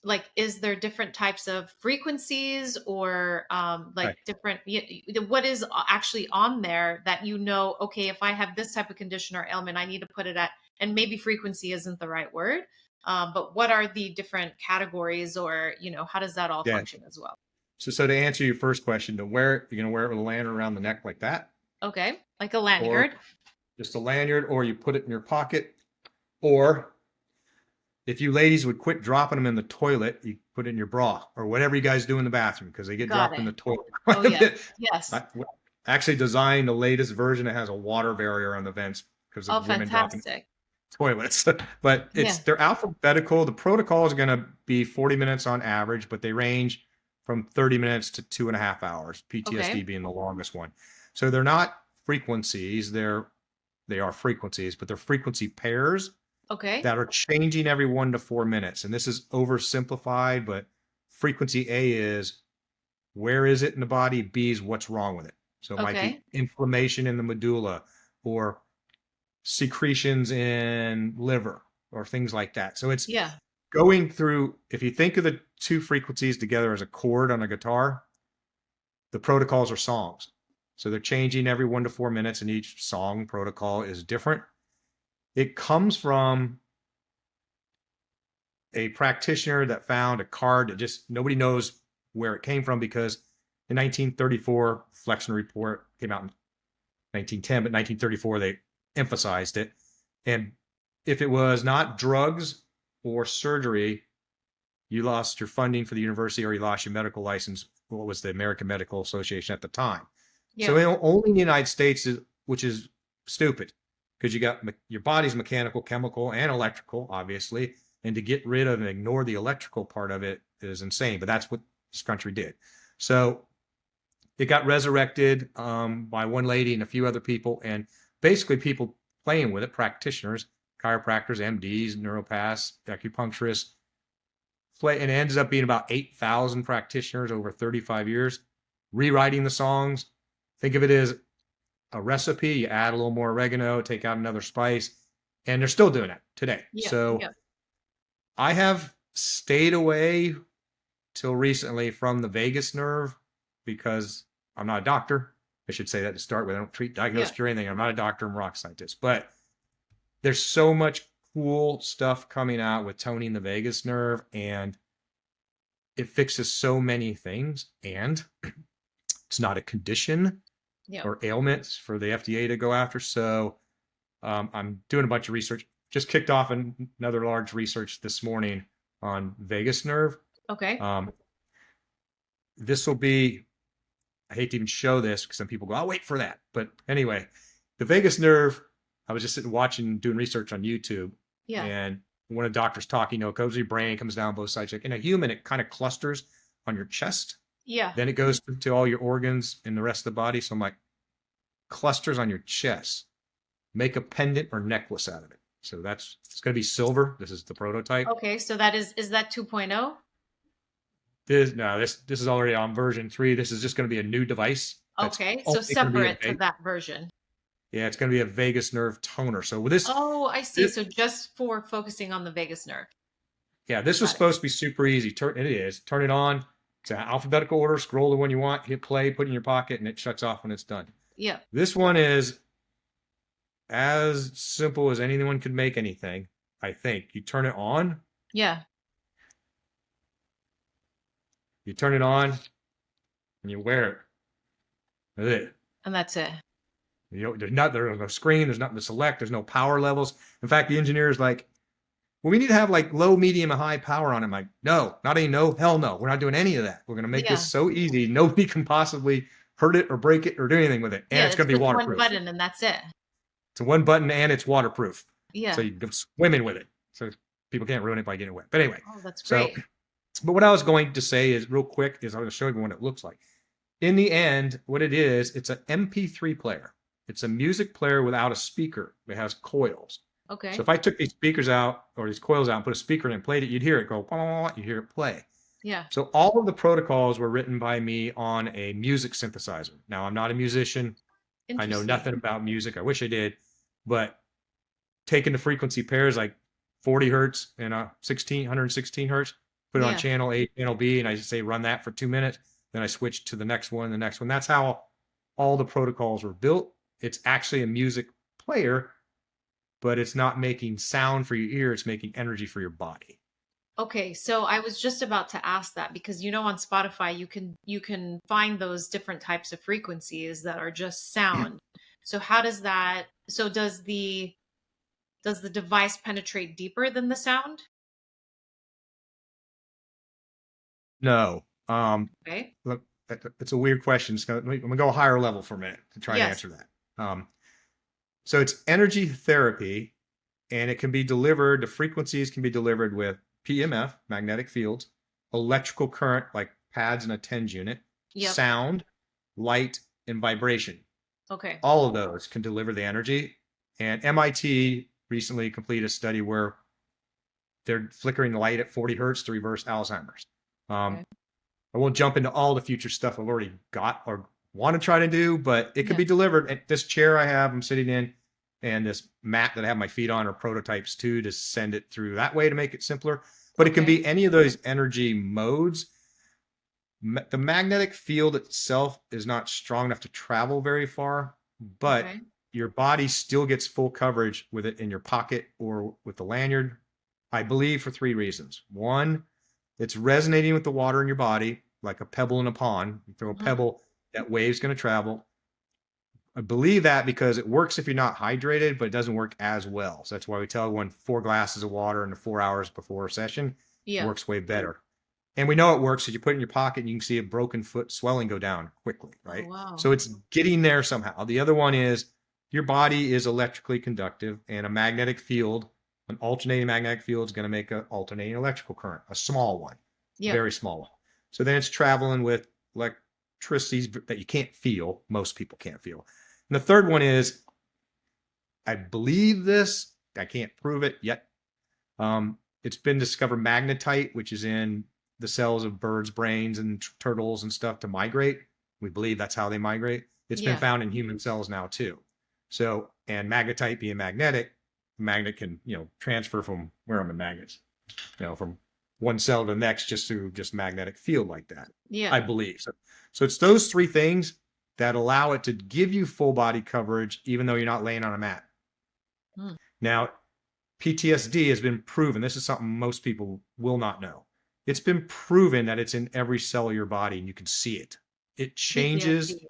[SPEAKER 1] like, is there different types of frequencies, or like
[SPEAKER 2] Right.
[SPEAKER 1] different what is actually on there that okay, if I have this type of condition or ailment, I need to put it at, and maybe frequency isn't the right word, but what are the different categories, or how does that all
[SPEAKER 2] Yeah.
[SPEAKER 1] function as well?
[SPEAKER 2] So to answer your first question, you're gonna wear it with a lanyard around the neck like that,
[SPEAKER 1] Okay, like a
[SPEAKER 2] or
[SPEAKER 1] lanyard.
[SPEAKER 2] just a lanyard, or you put it in your pocket, or if you ladies would quit dropping them in the toilet, you put it in your bra or whatever you guys do in the bathroom because they get
[SPEAKER 1] Got
[SPEAKER 2] dropped
[SPEAKER 1] it.
[SPEAKER 2] in the toilet
[SPEAKER 1] Oh
[SPEAKER 2] quite a
[SPEAKER 1] yes.
[SPEAKER 2] bit.
[SPEAKER 1] Yes.
[SPEAKER 2] I actually designed the latest version that has a water barrier on the vents because
[SPEAKER 1] Oh,
[SPEAKER 2] of women dropping.
[SPEAKER 1] fantastic.
[SPEAKER 2] toilets. But
[SPEAKER 1] Yeah.
[SPEAKER 2] they're alphabetical. The protocol is going to be 40 minutes on average, but they range from 30 minutes to 2.5 hours, PTSD
[SPEAKER 1] Okay.
[SPEAKER 2] being the longest one. So they're not frequencies, they are frequencies, but they're frequency pairs
[SPEAKER 1] Okay.
[SPEAKER 2] that are changing every 1 to 4 minutes. And this is oversimplified, but frequency A is where is it in the body? B is what's wrong with it. So it might be
[SPEAKER 1] Okay.
[SPEAKER 2] inflammation in the medulla or secretions in liver or things like that. So it's
[SPEAKER 1] Yeah.
[SPEAKER 2] going through, if you think of the two frequencies together as a chord on a guitar, the protocols are songs. So they're changing every 1 to 4 minutes, and each song protocol is different. It comes from a practitioner that found a card that just nobody knows where it came from, because in 1934, Flexner report came out in 1910, but 1934 they emphasized it. And if it was not drugs or surgery, you lost your funding for the university or you lost your medical license. What was the American Medical Association at the time? So
[SPEAKER 1] Yeah.
[SPEAKER 2] only in the United States, which is stupid, because you got your body's mechanical, chemical, and electrical, obviously. And to get rid of and ignore the electrical part of it is insane. But that's what this country did. So it got resurrected by one lady and a few other people, and basically people playing with it, practitioners, chiropractors, MDs, neuropaths, acupuncturists, and it ends up being about 8,000 practitioners over 35 years, rewriting the songs. Think of it as a recipe. You add a little more oregano, take out another spice, and they're still doing it today.
[SPEAKER 1] Yeah.
[SPEAKER 2] So
[SPEAKER 1] Yeah.
[SPEAKER 2] I have stayed away till recently from the vagus nerve because I'm not a doctor. I should say that to start with. I don't treat, diagnose,
[SPEAKER 1] Yeah.
[SPEAKER 2] cure anything. I'm not a doctor. I'm a rock scientist. But there's so much cool stuff coming out with toning the vagus nerve, and it fixes so many things. And it's not a condition
[SPEAKER 1] Yeah.
[SPEAKER 2] or ailments for the FDA to go after. So I'm doing a bunch of research. Just kicked off another large research this morning on vagus nerve.
[SPEAKER 1] Okay.
[SPEAKER 2] This will be, I hate to even show this because some people go, I'll wait for that. But anyway, the vagus nerve, I was just sitting watching, doing research on YouTube.
[SPEAKER 1] Yeah.
[SPEAKER 2] And one of the doctors talking, it goes to your brain, comes down both sides. Like in a human, it kind of clusters on your chest.
[SPEAKER 1] Yeah.
[SPEAKER 2] Then it goes to all your organs and the rest of the body. So I'm like, clusters on your chest. Make a pendant or necklace out of it. So it's going to be silver. This is the prototype.
[SPEAKER 1] Okay. So that is that 2.0?
[SPEAKER 2] This is already on version 3. This is just going to be a new device.
[SPEAKER 1] Okay. So separate to that version.
[SPEAKER 2] Yeah, it's going to be a vagus nerve toner. So with this,
[SPEAKER 1] Oh, I see. So just for focusing on the vagus nerve.
[SPEAKER 2] yeah, this was supposed to be super easy. It is. Turn it on. It's an alphabetical order. Scroll the one you want. Hit play. Put it in your pocket, and it shuts off when it's done.
[SPEAKER 1] Yeah.
[SPEAKER 2] This one is as simple as anyone could make anything. I think you turn it on.
[SPEAKER 1] Yeah.
[SPEAKER 2] You turn it on, and you wear it. That's it.
[SPEAKER 1] And that's it.
[SPEAKER 2] There's no screen. There's nothing to select. There's no power levels. In fact, the engineer is like, well, we need to have like low, medium, and high power on it. I'm like, no, not any, no, hell no. We're not doing any of that. We're going to make this so easy. Nobody can possibly hurt it or break it or do anything with it. And it's going to be waterproof.
[SPEAKER 1] One button and that's it.
[SPEAKER 2] It's a one button and it's waterproof.
[SPEAKER 1] Yeah.
[SPEAKER 2] So you can swim in with it. So people can't ruin it by getting wet. But anyway.
[SPEAKER 1] Oh, that's great.
[SPEAKER 2] But what I was going to say is real quick is I'm going to show you what it looks like. In the end, what it is, it's an MP3 player. It's a music player without a speaker. It has coils.
[SPEAKER 1] Okay.
[SPEAKER 2] So if I took these speakers out or these coils out and put a speaker in and played it, you'd hear it go, you'd hear it play.
[SPEAKER 1] Yeah.
[SPEAKER 2] So all of the protocols were written by me on a music synthesizer. Now, I'm not a musician. I know nothing about music. I wish I did. But taking the frequency pairs like 40 hertz and 116 hertz, put it on channel A, channel B, and I just say run that for 2 minutes. Then I switch to the next one, the next one. That's how all the protocols were built. It's actually a music player, but it's not making sound for your ear. It's making energy for your body.
[SPEAKER 1] Okay, so I was just about to ask that because on Spotify you can find those different types of frequencies that are just sound. So how does that? So does the device penetrate deeper than the sound?
[SPEAKER 2] No.
[SPEAKER 1] Okay.
[SPEAKER 2] Look, it's a weird question. I'm gonna go a higher level for a minute to try to answer that. So it's energy therapy and it can be delivered, the frequencies can be delivered with PEMF, magnetic fields, electrical current, like pads in a TENS unit,
[SPEAKER 1] Yep.
[SPEAKER 2] sound, light, and vibration.
[SPEAKER 1] Okay.
[SPEAKER 2] All of those can deliver the energy. And MIT recently completed a study where they're flickering the light at 40 hertz to reverse Alzheimer's.
[SPEAKER 1] Okay.
[SPEAKER 2] I won't jump into all the future stuff I've already got or want to try to do, but it could be delivered. And this chair I'm sitting in, and this mat that I have my feet on are prototypes too, to send it through that way to make it simpler. But it can be any of those energy modes. The magnetic field itself is not strong enough to travel very far, but your body still gets full coverage with it in your pocket or with the lanyard, I believe, for 3 reasons. One, it's resonating with the water in your body like a pebble in a pond. You throw a pebble, that wave's going to travel. I believe that because it works if you're not hydrated, but it doesn't work as well. So that's why we tell everyone 4 glasses of water in the 4 hours before a session works way better. And we know it works because you put it in your pocket and you can see a broken foot swelling go down quickly, right?
[SPEAKER 1] Oh, wow.
[SPEAKER 2] So it's getting there somehow. The other one is your body is electrically conductive, and a magnetic field, an alternating magnetic field, is going to make an alternating electrical current, a small one, very small one. So then it's traveling with electricity that you can't feel. Most people can't feel. And the third one is, I believe this, I can't prove it yet. It's been discovered magnetite, which is in the cells of birds' brains and turtles and stuff, to migrate. We believe that's how they migrate. It's been found in human cells now too. So, and magnetite being magnetic, magnet can, transfer from, where are my magnets? From one cell to the next just through just magnetic field like that. I believe. So it's those 3 things that allow it to give you full body coverage, even though you're not laying on a mat. Now, PTSD has been proven. This is something most people will not know. It's been proven that it's in every cell of your body and you can see it. It changes. PTSD.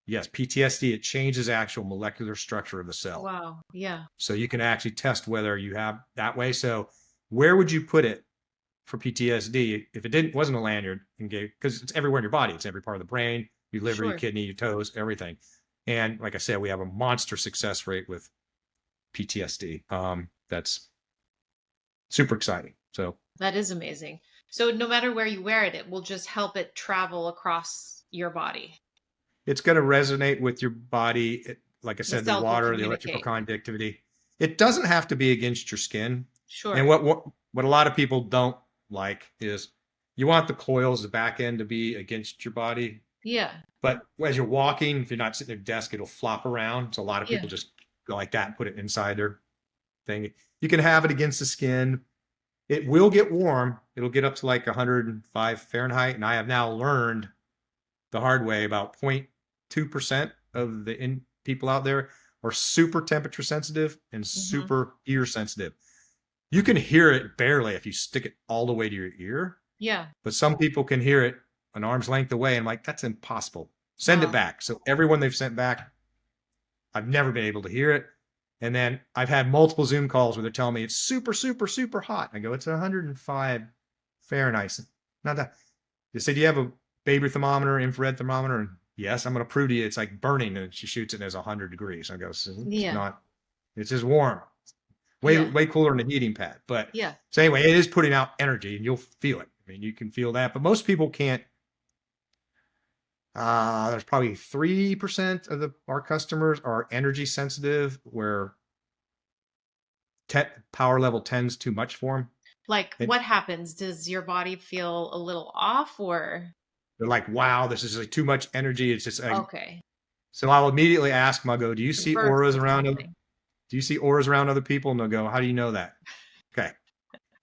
[SPEAKER 2] Yes, PTSD, it changes actual molecular structure of the cell.
[SPEAKER 1] Wow. Yeah.
[SPEAKER 2] So you can actually test whether you have that way. So where would you put it for PTSD if it wasn't a lanyard and because it's everywhere in your body. It's every part of the brain, your liver, your kidney, your toes, everything. And like I said, we have a monster success rate with PTSD. That's super exciting. So
[SPEAKER 1] that is amazing. So no matter where you wear it, it will just help it travel across your body.
[SPEAKER 2] It's going to resonate with your body. Like I said, the water, the electrical conductivity. It doesn't have to be against your skin.
[SPEAKER 1] Sure.
[SPEAKER 2] And what a lot of people don't like is you want the coils, the back end, to be against your body.
[SPEAKER 1] Yeah.
[SPEAKER 2] But as you're walking, if you're not sitting at a desk, it'll flop around. So a lot of people just go like that and put it inside their thing. You can have it against the skin. It will get warm. It'll get up to like 105 Fahrenheit. And I have now learned the hard way about 0.2% of the people out there are super temperature sensitive and super ear sensitive. You can hear it barely if you stick it all the way to your ear.
[SPEAKER 1] Yeah.
[SPEAKER 2] But some people can hear it an arm's length away. And I'm like, that's impossible. Send it back. So everyone they've sent back, I've never been able to hear it. And then I've had multiple Zoom calls where they're telling me it's super, super, super hot. I go, it's 105 Fahrenheit. Not that. They say, do you have a baby thermometer, infrared thermometer? And yes, I'm going to prove to you it's like burning. And she shoots it as 100 degrees. I go, it's not, it's just warm. Way cooler than a heating pad. But so anyway, it is putting out energy and you'll feel it. I mean, you can feel that, but most people can't. There's probably 3% of our customers are energy sensitive, where power level 10's too much for them.
[SPEAKER 1] Like, what happens? Does your body feel a little off, or?
[SPEAKER 2] They're like, wow, this is like too much energy. It's just like,
[SPEAKER 1] okay.
[SPEAKER 2] So I'll immediately ask them, I'll go, do you see auras around them? Do you see auras around other people? And they'll go, how do you know that? Okay.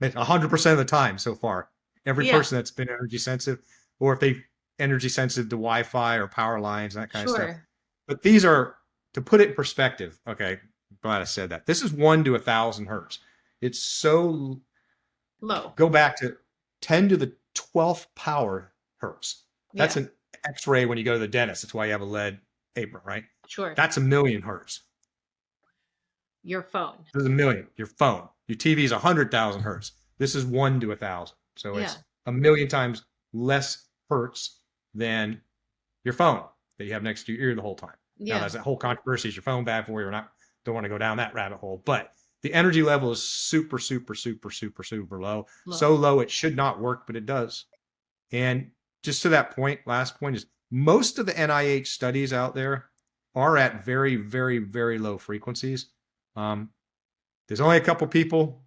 [SPEAKER 2] 100% of the time so far. Every person that's been energy sensitive, or if they energy sensitive to Wi-Fi or power lines, that kind of stuff. But these are, to put it in perspective, okay, glad I said that. This is 1 to 1,000 hertz. It's so
[SPEAKER 1] low.
[SPEAKER 2] Go back to 10 to the 12th power hertz. That's an X-ray when you go to the dentist. That's why you have a lead apron, right?
[SPEAKER 1] Sure.
[SPEAKER 2] That's 1,000,000 hertz.
[SPEAKER 1] Your phone.
[SPEAKER 2] This is 1,000,000. Your phone. Your TV is 100,000 hertz. This is 1 to 1,000. So it's 1,000,000 times less hertz than your phone that you have next to your ear the whole time. Now, there's that whole controversy. Is your phone bad for you or not? Don't want to go down that rabbit hole. But the energy level is super, super, super, super, super low.
[SPEAKER 1] Low.
[SPEAKER 2] So low it should not work, but it does. And just to that point, last point is most of the NIH studies out there are at very, very, very low frequencies. There's only a couple people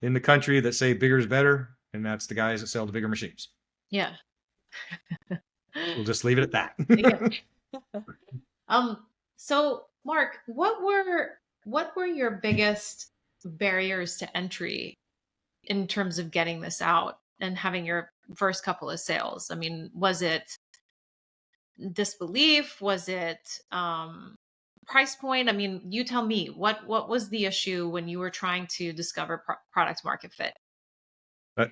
[SPEAKER 2] in the country that say bigger is better, and that's the guys that sell the bigger machines.
[SPEAKER 1] Yeah.
[SPEAKER 2] We'll just leave it at that.
[SPEAKER 1] Yeah. So Mark, what were your biggest barriers to entry in terms of getting this out and having your first couple of sales? I mean, was it disbelief? Was it price point? I mean, you tell me, what was the issue when you were trying to discover product market fit?
[SPEAKER 2] But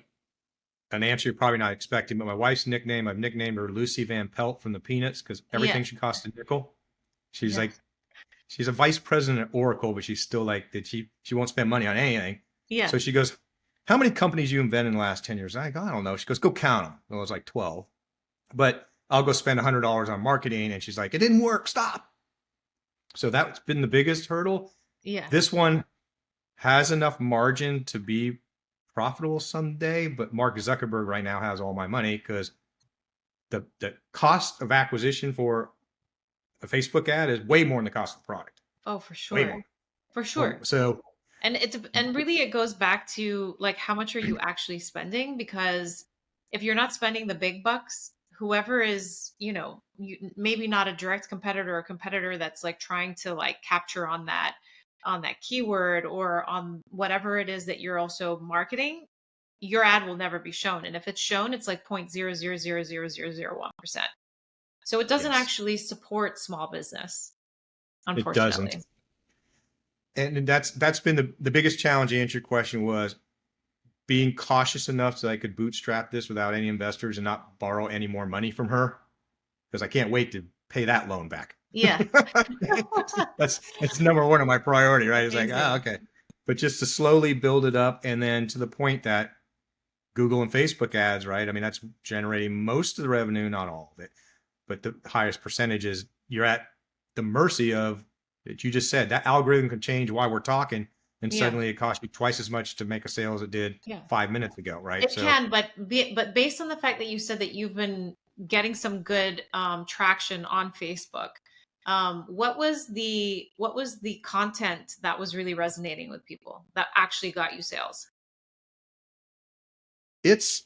[SPEAKER 2] an answer you're probably not expecting, but my wife's nickname, I've nicknamed her Lucy Van Pelt from the Peanuts because
[SPEAKER 1] Yeah.
[SPEAKER 2] everything should cost a nickel. She's
[SPEAKER 1] Yeah.
[SPEAKER 2] like, she's a vice president at Oracle, but she's still like that. She won't spend money on anything.
[SPEAKER 1] Yeah.
[SPEAKER 2] So she goes, how many companies you invented in the last 10 years? I go, I don't know. She goes, go count them. Well, it was like 12, but I'll go spend $100 on marketing. And she's like, it didn't work. Stop. So that's been the biggest hurdle.
[SPEAKER 1] Yeah.
[SPEAKER 2] This one has enough margin to be profitable someday, but Mark Zuckerberg right now has all my money because the cost of acquisition for a Facebook ad is way more than the cost of the product.
[SPEAKER 1] Oh, for
[SPEAKER 2] Way
[SPEAKER 1] sure.
[SPEAKER 2] more.
[SPEAKER 1] For sure.
[SPEAKER 2] So
[SPEAKER 1] And really it goes back to like how much are you actually spending? Because if you're not spending the big bucks, whoever is, maybe not a direct competitor or a competitor that's like trying to like capture on that keyword or on whatever it is that you're also marketing, your ad will never be shown. And if it's shown, it's like 0.0000001%. So it doesn't
[SPEAKER 2] yes,
[SPEAKER 1] actually support small business,
[SPEAKER 2] it doesn't.
[SPEAKER 1] unfortunately.
[SPEAKER 2] And that's been the biggest challenge. To answer your question was being cautious enough so I could bootstrap this without any investors and not borrow any more money from her because I can't wait to pay that loan back.
[SPEAKER 1] Yeah.
[SPEAKER 2] That's number one on my priority, right? It's like,
[SPEAKER 1] Amazing.
[SPEAKER 2] okay. But just to slowly build it up and then to the point that Google and Facebook ads, right? I mean, that's generating most of the revenue, not all of it, but the highest percentages. You're at the mercy of that you just said. That algorithm can change while we're talking, and
[SPEAKER 1] Yeah.
[SPEAKER 2] suddenly it costs you twice as much to make a sale as it did
[SPEAKER 1] Yeah.
[SPEAKER 2] 5 minutes ago, right?
[SPEAKER 1] It
[SPEAKER 2] So
[SPEAKER 1] can, but based on the fact that you said that you've been getting some good traction on Facebook, what was the content that was really resonating with people that actually got you sales?
[SPEAKER 2] it's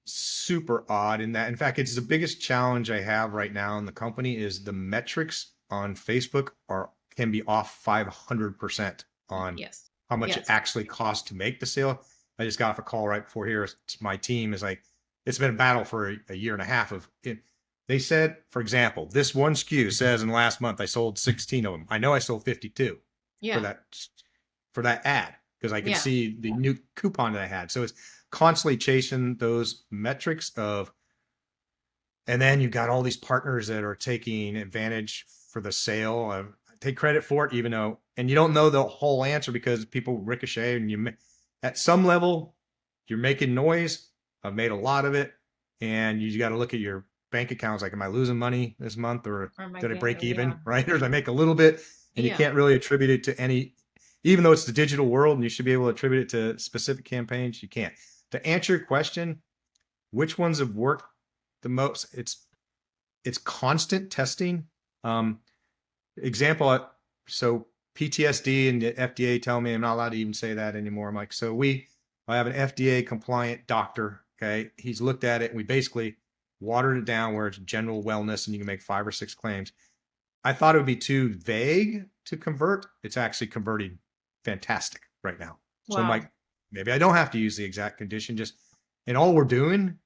[SPEAKER 2] super odd in that. In fact, it's the biggest challenge I have right now in the company is the metrics on Facebook can be off 500% on
[SPEAKER 1] Yes.
[SPEAKER 2] how much it
[SPEAKER 1] Yes.
[SPEAKER 2] actually costs to make the sale. I just got off a call right before here. My team is like, it's been a battle for a year and a half of it. They said, for example, this one SKU says in the last month I sold 16 of them. I know I sold 52
[SPEAKER 1] Yeah.
[SPEAKER 2] for that ad because I could
[SPEAKER 1] Yeah.
[SPEAKER 2] see the new coupon that I had. So it's constantly chasing those metrics of, and then you've got all these partners that are taking advantage for the sale of take credit for it, even though, and you don't know the whole answer because people ricochet and you, at some level, you're making noise. I've made a lot of it. And you got to look at your bank accounts. Like, am I losing money this month or
[SPEAKER 1] Or am I
[SPEAKER 2] did I break
[SPEAKER 1] getting, yeah.
[SPEAKER 2] even? Right. Or did I make a little bit? And you
[SPEAKER 1] Yeah.
[SPEAKER 2] can't really attribute it to any, even though it's the digital world and you should be able to attribute it to specific campaigns, you can't. To answer your question, which ones have worked the most? It's constant testing. Example, so PTSD and the FDA tell me I'm not allowed to even say that anymore. I'm like, so I have an FDA compliant doctor. Okay. He's looked at it and we basically watered it down where it's general wellness and you can make 5 or 6 claims. I thought it would be too vague to convert. It's actually converting fantastic right now. So I'm
[SPEAKER 1] Wow.
[SPEAKER 2] like, maybe I don't have to use the exact condition. And all we're doing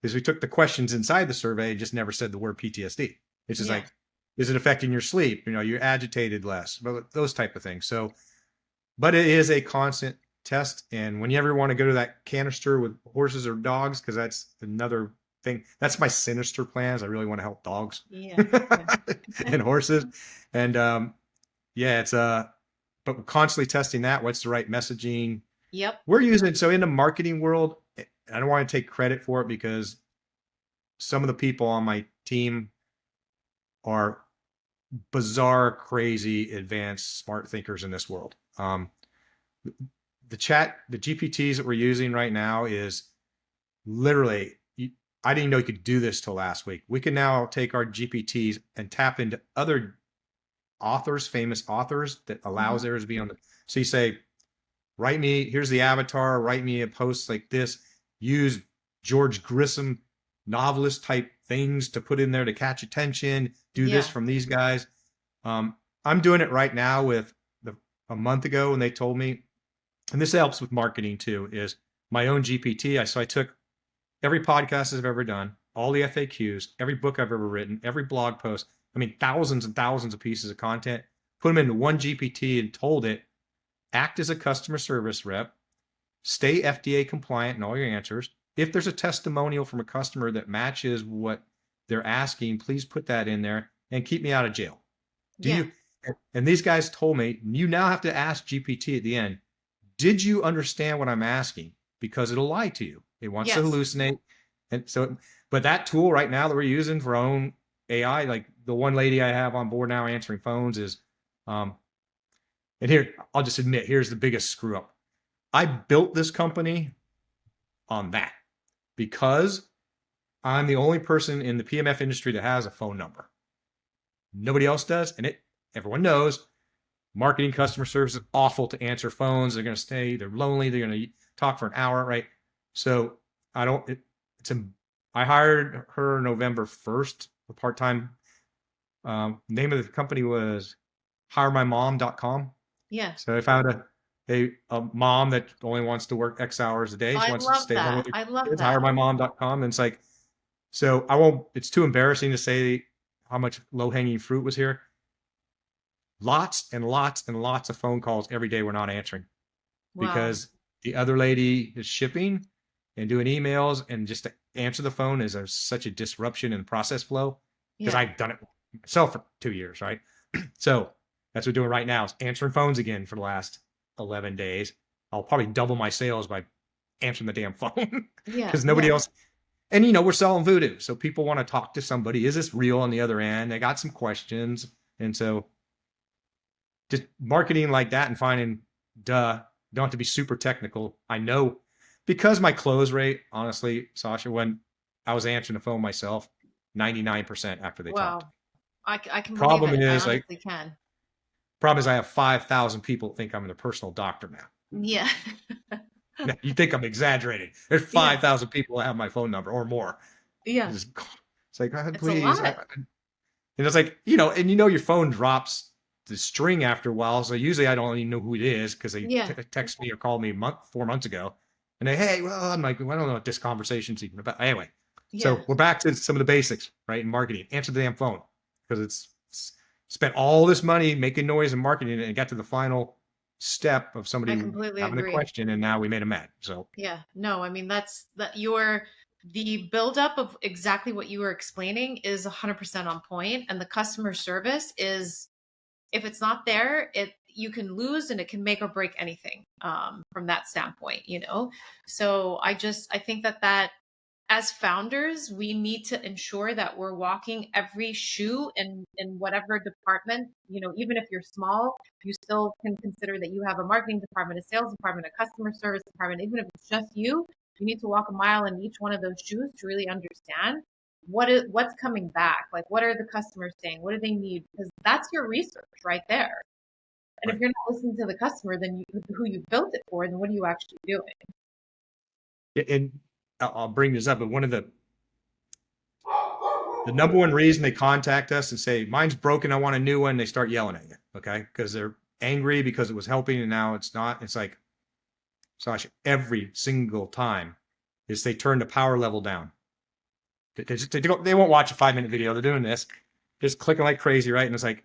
[SPEAKER 2] is we took the questions inside the survey and just never said the word PTSD. It's just like, is it affecting your sleep? You're agitated less, but those type of things. So, but it is a constant test. And when you ever want to go to that canister with horses or dogs, because that's another thing, that's my sinister plans. I really want to help dogs and horses. And it's but we're constantly testing that. What's the right messaging?
[SPEAKER 1] Yep.
[SPEAKER 2] We're using, so in the marketing world, I don't want to take credit for it because some of the people on my team are bizarre, crazy, advanced, smart thinkers in this world. the GPTs that we're using right now is literally, I didn't know you could do this till last week. We can now take our GPTs and tap into other authors, famous authors, that allows theirs to be on the, so you say, write me, here's the avatar, write me a post like this, use George Grissom novelist type things to put in there to catch attention, do this from these guys. I'm doing it right now with a month ago when they told me, and this helps with marketing too, is my own GPT. So I took every podcast I've ever done, all the FAQs, every book I've ever written, every blog post, I mean, thousands and thousands of pieces of content, put them into one GPT and told it, act as a customer service rep, stay FDA compliant in all your answers. If there's a testimonial from a customer that matches what they're asking, please put that in there and keep me out of jail. Do you? And these guys told me, you now have to ask GPT at the end, did you understand what I'm asking? Because it'll lie to you. It wants to hallucinate. And so, but that tool right now that we're using for our own AI, like the one lady I have on board now answering phones is, and here, I'll just admit, here's the biggest screw up. I built this company on that because I'm the only person in the PEMF industry that has a phone number. Nobody else does. And everyone knows marketing customer service is awful to answer phones. They're going to stay, they're lonely. They're going to talk for an hour, right? So I hired her November 1st, a part-time. Name of the company was hiremymom.com.
[SPEAKER 1] Yeah.
[SPEAKER 2] So I found a mom that only wants to work X hours a day. She wants to stay home with her kids. Hiremymom.com. And it's like, so it's too embarrassing to say how much low-hanging fruit was here. Lots and lots and lots of phone calls every day we're not answering because the other lady is shipping and doing emails, and just to answer the phone is such a disruption in the process flow because I've done it myself for 2 years, right? So that's what we're doing right now is answering phones again for the last 11 days. I'll probably double my sales by answering the damn phone because nobody else. And, we're selling voodoo. So people want to talk to somebody. Is this real on the other end? They got some questions. And so just marketing like that and finding, don't have to be super technical. I know because my close rate, honestly, Sasha, when I was answering the phone myself, 99% after they talked.
[SPEAKER 1] I can believe it. I honestly can.
[SPEAKER 2] Problem is I have 5,000 people think I'm the personal doctor now.
[SPEAKER 1] Yeah.
[SPEAKER 2] You think I'm exaggerating. There's 5,000 people that have my phone number or more.
[SPEAKER 1] Yeah.
[SPEAKER 2] It's like, please. And it's like, and your phone drops the string after a while. So usually I don't even know who it is because they text me or call me 4 months ago. And hey, well, I'm like, I don't know what this conversation's even about. Anyway, so we're back to some of the basics, right? In marketing, answer the damn phone because it's spent all this money making noise and marketing it and got to the final step of somebody having a question, and now we made them mad. So
[SPEAKER 1] no, I mean the buildup of exactly what you were explaining is 100% on point, and the customer service is, if it's not there, you can lose and it can make or break anything from that standpoint, So I think that as founders, we need to ensure that we're walking every shoe in whatever department, even if you're small, you still can consider that you have a marketing department, a sales department, a customer service department. Even if it's just you need to walk a mile in each one of those shoes to really understand what's coming back. Like, what are the customers saying? What do they need? Because that's your research right there. And if you're not listening to the customer, then who you built it for, then what are you actually doing?
[SPEAKER 2] And I'll bring this up, but one of the number one reason they contact us and say, mine's broken, I want a new one, they start yelling at you, okay? Because they're angry because it was helping and now it's not. It's like, Sasha, every single time is they turn the power level down. They won't watch a 5-minute video. They're doing this, just clicking like crazy, right? And it's like,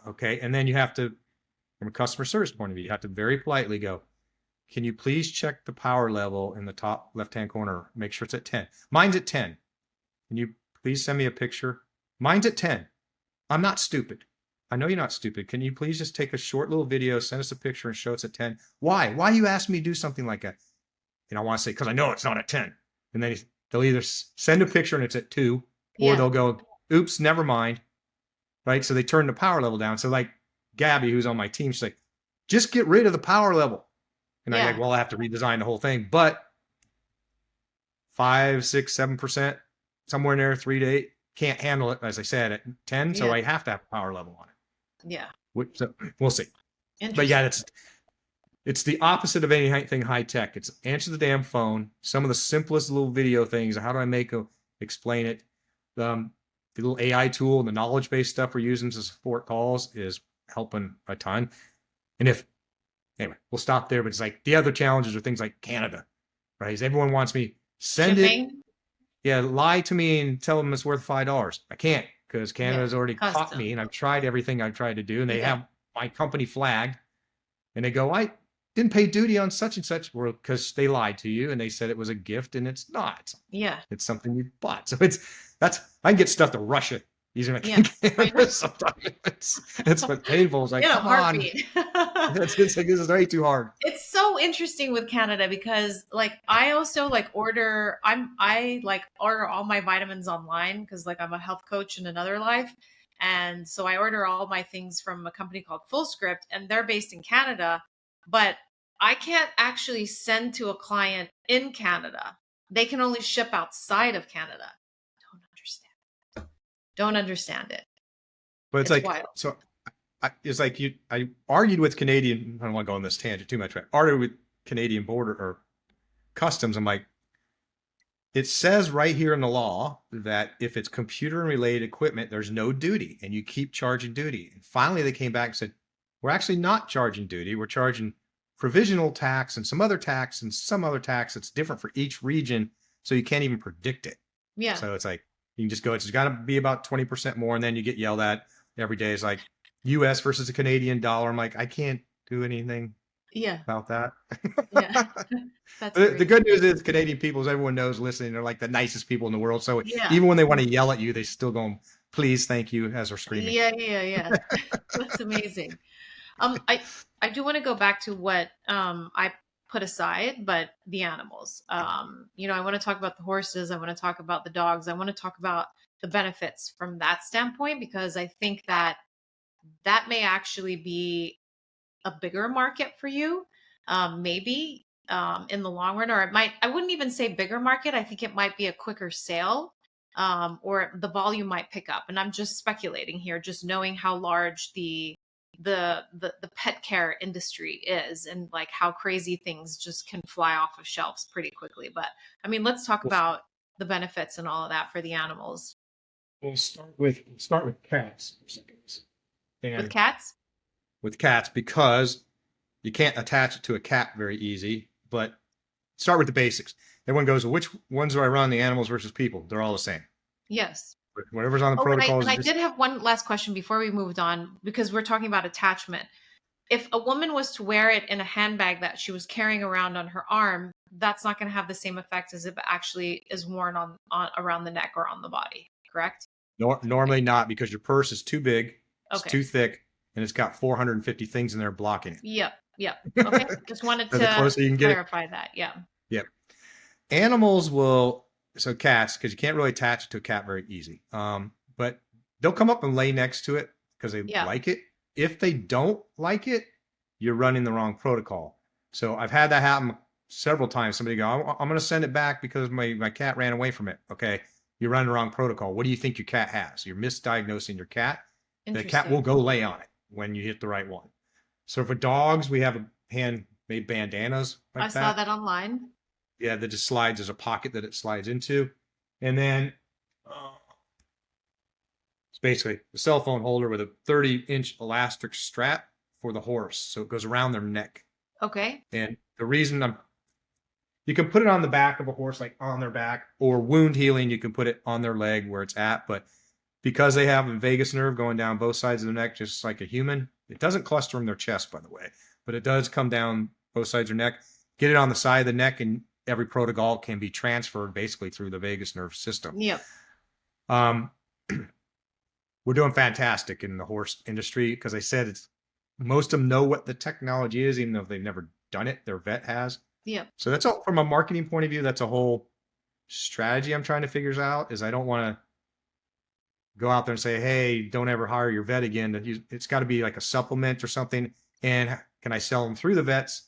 [SPEAKER 2] okay. And then you have to, from a customer service point of view, you have to very politely go, can you please check the power level in the top left-hand corner? Make sure it's at 10. Mine's at 10. Can you please send me a picture? Mine's at 10. I'm not stupid. I know you're not stupid. Can you please just take a short little video, send us a picture and show it's at 10? Why? Why you ask me to do something like that? And I want to say, because I know it's not at 10. And then they'll either send a picture and it's at 2, or they'll go, oops, never mind. Right? So they turn the power level down. So like Gabby, who's on my team, she's like, just get rid of the power level. And I well, I have to redesign the whole thing, but 5, 6, 7%, somewhere in there, 3 to 8, can't handle it, as I said, at 10. So I have to have a power level on it.
[SPEAKER 1] Yeah.
[SPEAKER 2] So we'll see. But yeah, it's the opposite of anything high tech. It's answer the damn phone. Some of the simplest little video things. How do I explain it? The little AI tool and the knowledge based stuff we're using to support calls is helping a ton. And anyway, we'll stop there. But it's like the other challenges are things like Canada, right? Everyone wants me send
[SPEAKER 1] shipping.
[SPEAKER 2] it. Yeah, lie to me and tell them it's worth $5. I can't because Canada's already caught me, and I've tried everything I've tried to do, and they have my company flagged, and they go, I didn't pay duty on such and such, well, because they lied to you and they said it was a gift, and it's not.
[SPEAKER 1] Yeah,
[SPEAKER 2] it's something you bought. So I can get stuff to Russia using Canada. Sometimes it's what painful. It's like, come on, it's like, this is way too hard.
[SPEAKER 1] It's so interesting with Canada because like I also like order all my vitamins online because like I'm a health coach in another life. And so I order all my things from a company called FullScript, and they're based in Canada, but I can't actually send to a client in Canada. They can only ship outside of Canada. Don't understand it.
[SPEAKER 2] But it's like wild. So it's like I argued with Canadian. I don't want to go on this tangent too much. Right? Argued with Canadian border or customs. I'm like, it says right here in the law that if it's computer and related equipment, there's no duty, and you keep charging duty. And finally, they came back and said, we're actually not charging duty. We're charging provisional tax and some other tax and some other tax that's different for each region, so you can't even predict it. Yeah. So it's like you can just go. It's got to be about 20% more, and then you get yelled at every day. It's like U.S. versus a Canadian dollar. I'm like, I can't do anything. About that. Yeah. The good news is Canadian people, as everyone knows listening, they're like the nicest people in the world. So even when they want to yell at you, they still go, please, thank you, as they're screaming.
[SPEAKER 1] Yeah. That's amazing. I do want to go back to what I put aside, but the animals. I want to talk about the horses. I want to talk about the dogs. I want to talk about the benefits from that standpoint, because I think that may actually be a bigger market for you, maybe in the long run, or I wouldn't even say bigger market. I think it might be a quicker sale, or the volume might pick up. And I'm just speculating here, just knowing how large the pet care industry is, and like how crazy things just can fly off of shelves pretty quickly. But I mean, let's talk about the benefits and all of that for the animals.
[SPEAKER 2] We'll start with cats for seconds.
[SPEAKER 1] With cats?
[SPEAKER 2] With cats, because you can't attach it to a cat very easy, but start with the basics. Everyone goes, well, which ones do I run, the animals versus people? They're all the same.
[SPEAKER 1] Yes.
[SPEAKER 2] Whatever's on the protocols.
[SPEAKER 1] I did have one last question before we moved on, because we're talking about attachment. If a woman was to wear it in a handbag that she was carrying around on her arm, that's not going to have the same effect as if it actually is worn on around the neck or on the body, correct?
[SPEAKER 2] Normally not, because your purse is too big, it's too thick, and it's got 450 things in there blocking it.
[SPEAKER 1] Yep. Okay. Just wanted to clarify that. Yeah.
[SPEAKER 2] Yep. Animals will, so cats, because you can't really attach it to a cat very easy. But they'll come up and lay next to it because they like it. If they don't like it, you're running the wrong protocol. So I've had that happen several times. Somebody go, I'm going to send it back because my cat ran away from it. Okay. You're running the wrong protocol. What do you think your cat has? You're misdiagnosing your cat. The cat will go lay on it when you hit the right one. So for dogs, we have handmade bandanas like that.
[SPEAKER 1] I saw that online.
[SPEAKER 2] Yeah, that just slides. There's a pocket that it slides into. And then it's basically a cell phone holder with a 30-inch elastic strap for the horse. So it goes around their neck.
[SPEAKER 1] Okay.
[SPEAKER 2] And the reason you can put it on the back of a horse, like on their back, or wound healing, you can put it on their leg where it's at. But because they have a vagus nerve going down both sides of the neck, just like a human, it doesn't cluster in their chest, by the way, but it does come down both sides of their neck. Get it on the side of the neck, and every protocol can be transferred basically through the vagus nerve system.
[SPEAKER 1] Yep.
[SPEAKER 2] We're doing fantastic in the horse industry because I said most of them know what the technology is, even though they've never done it. Their vet has.
[SPEAKER 1] Yep.
[SPEAKER 2] So that's all from a marketing point of view. That's a whole strategy I'm trying to figure out. Is I don't want to go out there and say, hey, don't ever hire your vet again. It's got to be like a supplement or something. And can I sell them through the vets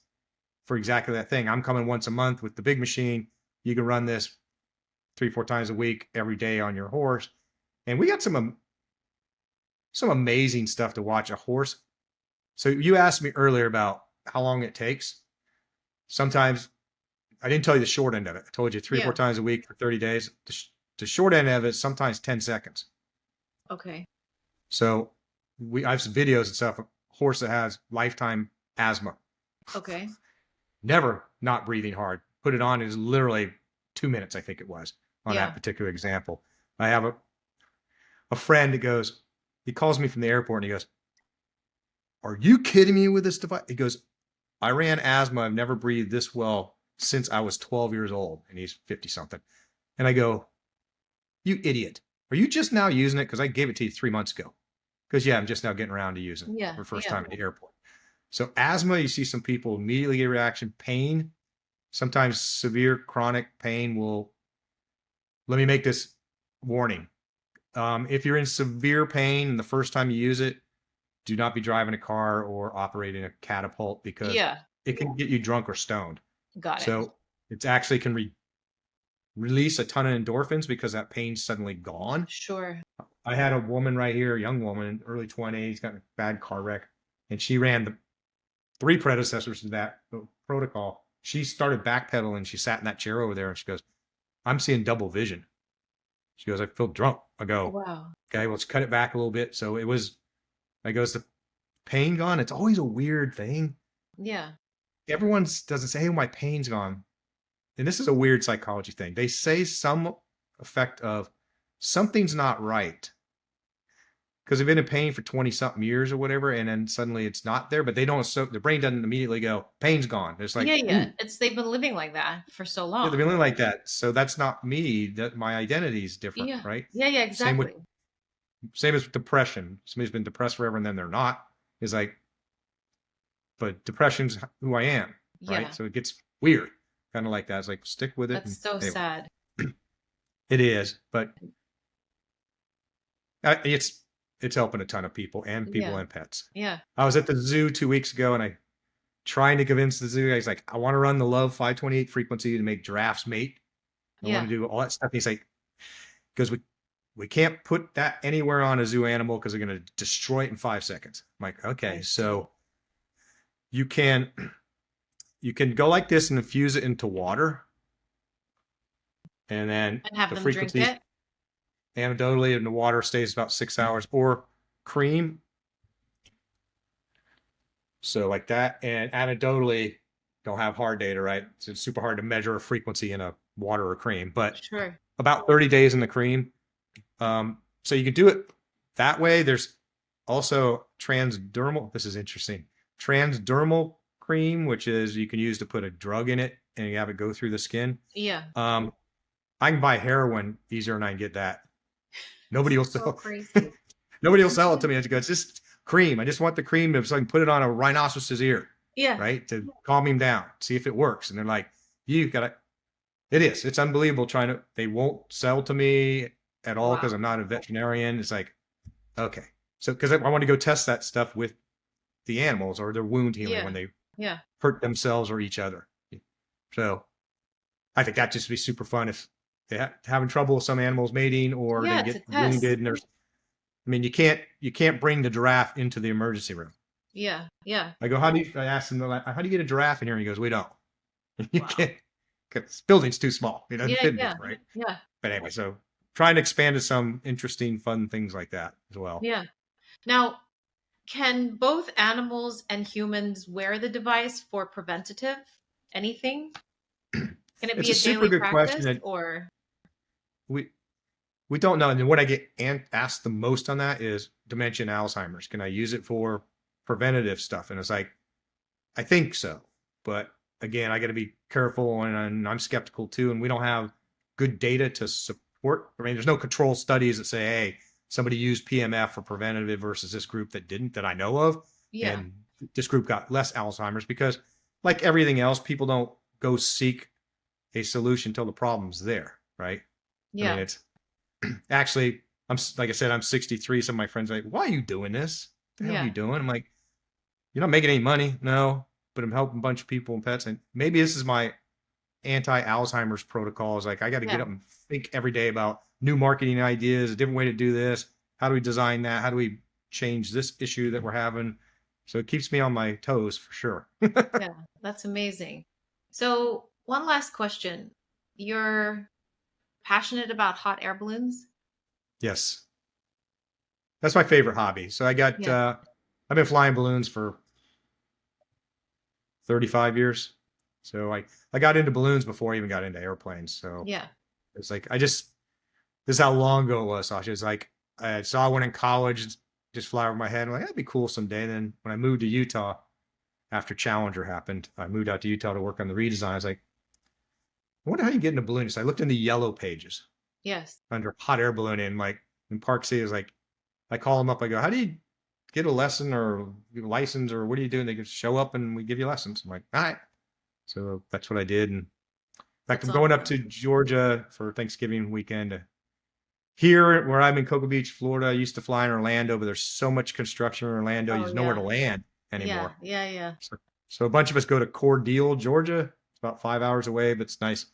[SPEAKER 2] for exactly that thing. I'm coming once a month with the big machine. You can run this 3-4 times a week, every day on your horse. And we got some amazing stuff to watch a horse. So you asked me earlier about how long it takes. Sometimes I didn't tell you the short end of it. I told you 3 or 4 times a week for 30 days. The short end of it is sometimes 10 seconds.
[SPEAKER 1] Okay.
[SPEAKER 2] So I have some videos and stuff of a horse that has lifetime asthma.
[SPEAKER 1] Okay.
[SPEAKER 2] Never not breathing hard. Put it on, is literally 2 minutes, I think it was, on that particular example. I have a friend that goes, he calls me from the airport and he goes, "Are you kidding me with this device?" He goes, "I ran asthma. I've never breathed this well since I was 12 years old." And he's 50 something. And I go, "You idiot. Are you just now using it? Because I gave it to you 3 months ago." Because I'm just now getting around to using it for the first time at the airport. So asthma, you see some people immediately get a reaction. Pain, sometimes severe chronic pain will, let me make this warning. If you're in severe pain and the first time you use it, do not be driving a car or operating a catapult, because it can get you drunk or stoned.
[SPEAKER 1] Got it.
[SPEAKER 2] So it's actually can release a ton of endorphins because that pain's suddenly gone.
[SPEAKER 1] Sure.
[SPEAKER 2] I had a woman right here, a young woman, early 20s, got in a bad car wreck, and she ran the 3 predecessors to that protocol. She started backpedaling. She sat in that chair over there and she goes, "I'm seeing double vision." She goes, "I feel drunk." I go,
[SPEAKER 1] Wow.
[SPEAKER 2] "Okay, let's cut it back a little bit." So it was, I goes, "The pain gone?" It's always a weird thing.
[SPEAKER 1] Yeah.
[SPEAKER 2] Everyone doesn't say, "Hey, my pain's gone." And this is a weird psychology thing. They say some effect of something's not right, because they've been in pain for 20 something years or whatever, and then suddenly it's not there, but they don't, so the brain doesn't immediately go, "Pain's gone." It's like,
[SPEAKER 1] they've been living like that for so long.
[SPEAKER 2] Yeah, they've been living like that. So that's not me. That my identity is different, right?
[SPEAKER 1] Yeah, exactly.
[SPEAKER 2] Same as with depression. Somebody's been depressed forever and then they're not. Is like, but depression's who I am, right? So it gets weird, kind of like that. It's like, stick with it.
[SPEAKER 1] That's so sad.
[SPEAKER 2] It is, but it's helping a ton of people and pets.
[SPEAKER 1] Yeah.
[SPEAKER 2] I was at the zoo 2 weeks ago and I trying to convince the zoo guy. He's like, "I want to run the low 528 frequency to make giraffes mate. I want to do all that stuff." He's like, because we can't put that anywhere on a zoo animal because they're going to destroy it in 5 seconds. I'm like, okay, so you can go like this and infuse it into water, and then
[SPEAKER 1] have them drink it.
[SPEAKER 2] Anecdotally, in the water stays about 6 hours, or cream. So like that, and anecdotally, don't have hard data, right? So it's super hard to measure a frequency in a water or cream, but about 30 days in the cream. So you can do it that way. There's also transdermal. This is interesting. Transdermal cream, which is you can use to put a drug in it and you have it go through the skin.
[SPEAKER 1] Yeah.
[SPEAKER 2] I can buy heroin easier than I can get that. Nobody will sell. Nobody will sell it to me. It's just cream. I just want the cream so I can put it on a rhinoceros's ear.
[SPEAKER 1] Yeah.
[SPEAKER 2] Right, to calm him down, see if it works. And they're like, "You've got to." It's unbelievable. They won't sell to me at all because I'm not a veterinarian. It's like, okay, so because I want to go test that stuff with the animals or their wound healing when they hurt themselves or each other. So I think that just be super fun if they're having trouble with some animals mating or they get wounded. And you can't bring the giraffe into the emergency room.
[SPEAKER 1] Yeah.
[SPEAKER 2] I go, I asked him, how do you get a giraffe in here? And he goes, "We don't." You can't, because this building's too small. It doesn't fit in it, right?
[SPEAKER 1] Yeah.
[SPEAKER 2] But anyway, so trying to expand to some interesting, fun things like that as well.
[SPEAKER 1] Yeah. Now, can both animals and humans wear the device for preventative anything? Can it be a
[SPEAKER 2] super
[SPEAKER 1] daily
[SPEAKER 2] good
[SPEAKER 1] practice
[SPEAKER 2] question.
[SPEAKER 1] or?
[SPEAKER 2] We don't know. And what I get asked the most on that is dementia and Alzheimer's. Can I use it for preventative stuff? And it's like, I think so. But again, I got to be careful, and I'm skeptical too. And we don't have good data to support. I mean, there's no control studies that say, "Hey, somebody used PEMF for preventative versus this group that didn't, that I know of." And this group got less Alzheimer's, because like everything else, people don't go seek a solution until the problem's there, right?
[SPEAKER 1] Yeah.
[SPEAKER 2] I mean, it's actually, like I said, I'm 63. Some of my friends are like, "Why are you doing this? What the hell are you doing?" I'm like, "You're not making any money." No. but I'm helping a bunch of people and pets. And maybe this is my anti-Alzheimer's protocol. Is like, I got to get
[SPEAKER 1] Yeah.
[SPEAKER 2] up and think every day about new marketing ideas, a different way to do this. How do we design that? How do we change this issue that we're having? So it keeps me on my toes for sure.
[SPEAKER 1] Yeah, that's amazing. So, one last question. You're passionate about hot air balloons?
[SPEAKER 2] Yes. That's my favorite hobby. So
[SPEAKER 1] Yeah.
[SPEAKER 2] I've been flying balloons for 35 years. So I got into balloons before I even got into airplanes. So
[SPEAKER 1] Yeah.
[SPEAKER 2] it's like, this is how long ago it was, Sasha. It's like, I saw one in college just fly over my head. I'm like, that'd be cool someday. And then when I moved to Utah after Challenger happened, I moved out to Utah to work on the redesign. I was like, I wonder how you get into balloons. So I looked in the yellow pages
[SPEAKER 1] Yes.
[SPEAKER 2] under hot air balloon in Park City. Is like, I call them up. I go, how do you get a lesson or license or what are you doing? They can show up and we give you lessons. I'm like, all right. So that's what I did. And in fact,
[SPEAKER 1] That's
[SPEAKER 2] I'm going up
[SPEAKER 1] awesome.
[SPEAKER 2] to Georgia for Thanksgiving weekend. Here, where I'm in Cocoa Beach, Florida, I used to fly in Orlando, but there's so much construction in Orlando,
[SPEAKER 1] Oh,
[SPEAKER 2] there's nowhere
[SPEAKER 1] yeah.
[SPEAKER 2] to land
[SPEAKER 1] Yeah.
[SPEAKER 2] anymore.
[SPEAKER 1] Yeah.
[SPEAKER 2] So a bunch of us go to Cordele, Georgia. It's about 5 hours away, but it's nice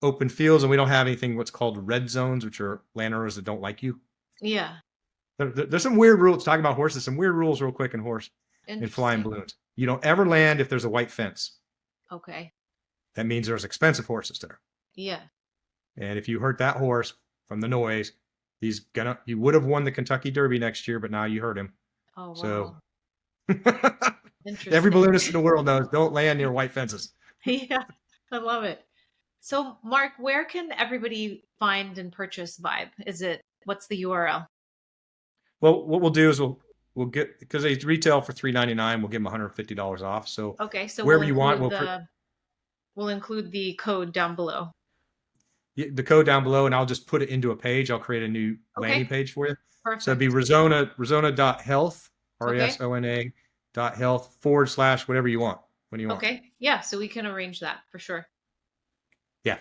[SPEAKER 2] open fields, and we don't have anything what's called red zones, which are landowners that don't like you.
[SPEAKER 1] Yeah.
[SPEAKER 2] There's some weird rules. Talking about horses, some weird rules real quick in flying
[SPEAKER 1] Interesting.
[SPEAKER 2] balloons. You don't ever land if there's a white fence.
[SPEAKER 1] Okay.
[SPEAKER 2] That means there's expensive horses there.
[SPEAKER 1] Yeah.
[SPEAKER 2] And if you hurt that horse from the noise, he would have won the Kentucky Derby next year, but now you hurt him.
[SPEAKER 1] Oh,
[SPEAKER 2] So
[SPEAKER 1] wow.
[SPEAKER 2] every
[SPEAKER 1] Interesting.
[SPEAKER 2] balloonist in the world knows don't land near white fences.
[SPEAKER 1] Yeah. I love it. So, Mark, where can everybody find and purchase Vibe? What's the URL?
[SPEAKER 2] Well, what we'll do is we'll get, because they retail for $3.99, we'll give them $150 off. So
[SPEAKER 1] Okay, so
[SPEAKER 2] wherever you want,
[SPEAKER 1] we'll include the code down below.
[SPEAKER 2] the code down below, and I'll just put it into a page. I'll create a new landing
[SPEAKER 1] Okay,
[SPEAKER 2] page for you.
[SPEAKER 1] perfect.
[SPEAKER 2] So it'd be Resona.health,
[SPEAKER 1] Okay.
[SPEAKER 2] RESONA.health / whatever you want. What do you want?
[SPEAKER 1] Okay, yeah, so we can arrange that for sure.
[SPEAKER 2] Yeah.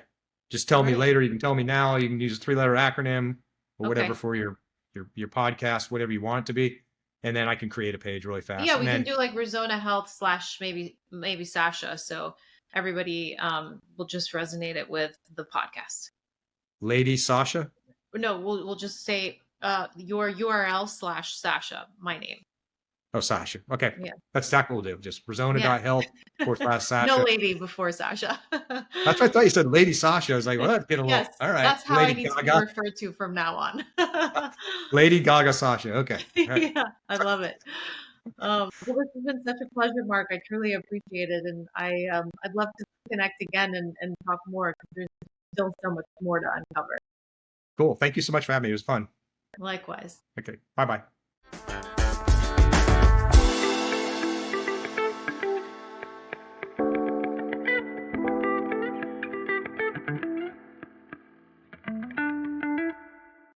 [SPEAKER 2] Just tell
[SPEAKER 1] All
[SPEAKER 2] me
[SPEAKER 1] right.
[SPEAKER 2] later. You can tell me now. You can use a 3-letter acronym or whatever
[SPEAKER 1] Okay.
[SPEAKER 2] for your podcast, whatever you want it to be. And then I can create a page really fast.
[SPEAKER 1] Yeah,
[SPEAKER 2] and
[SPEAKER 1] we
[SPEAKER 2] then,
[SPEAKER 1] can do like Resona Health / maybe Sasha, so everybody will just resonate it with the podcast.
[SPEAKER 2] Lady Sasha?
[SPEAKER 1] No, we'll just say your URL / Sasha, my name.
[SPEAKER 2] Oh, Sasha. Okay.
[SPEAKER 1] Yeah.
[SPEAKER 2] That's exactly what we'll do. Just Resona.health / Sasha.
[SPEAKER 1] No lady before Sasha.
[SPEAKER 2] That's what I thought you said, Lady Sasha. I was like, well, that's getting a little,
[SPEAKER 1] Yes,
[SPEAKER 2] all right.
[SPEAKER 1] that's how
[SPEAKER 2] Lady
[SPEAKER 1] I need to be
[SPEAKER 2] Gaga.
[SPEAKER 1] referred to from now on.
[SPEAKER 2] Lady Gaga Sasha. Okay. All right.
[SPEAKER 1] Yeah, I love it. Well, this has been such a pleasure, Mark. I truly appreciate it, and I'd love to connect again and talk more because there's still so much more to uncover.
[SPEAKER 2] Cool. Thank you so much for having me. It was fun.
[SPEAKER 1] Likewise.
[SPEAKER 2] Okay. Bye-bye.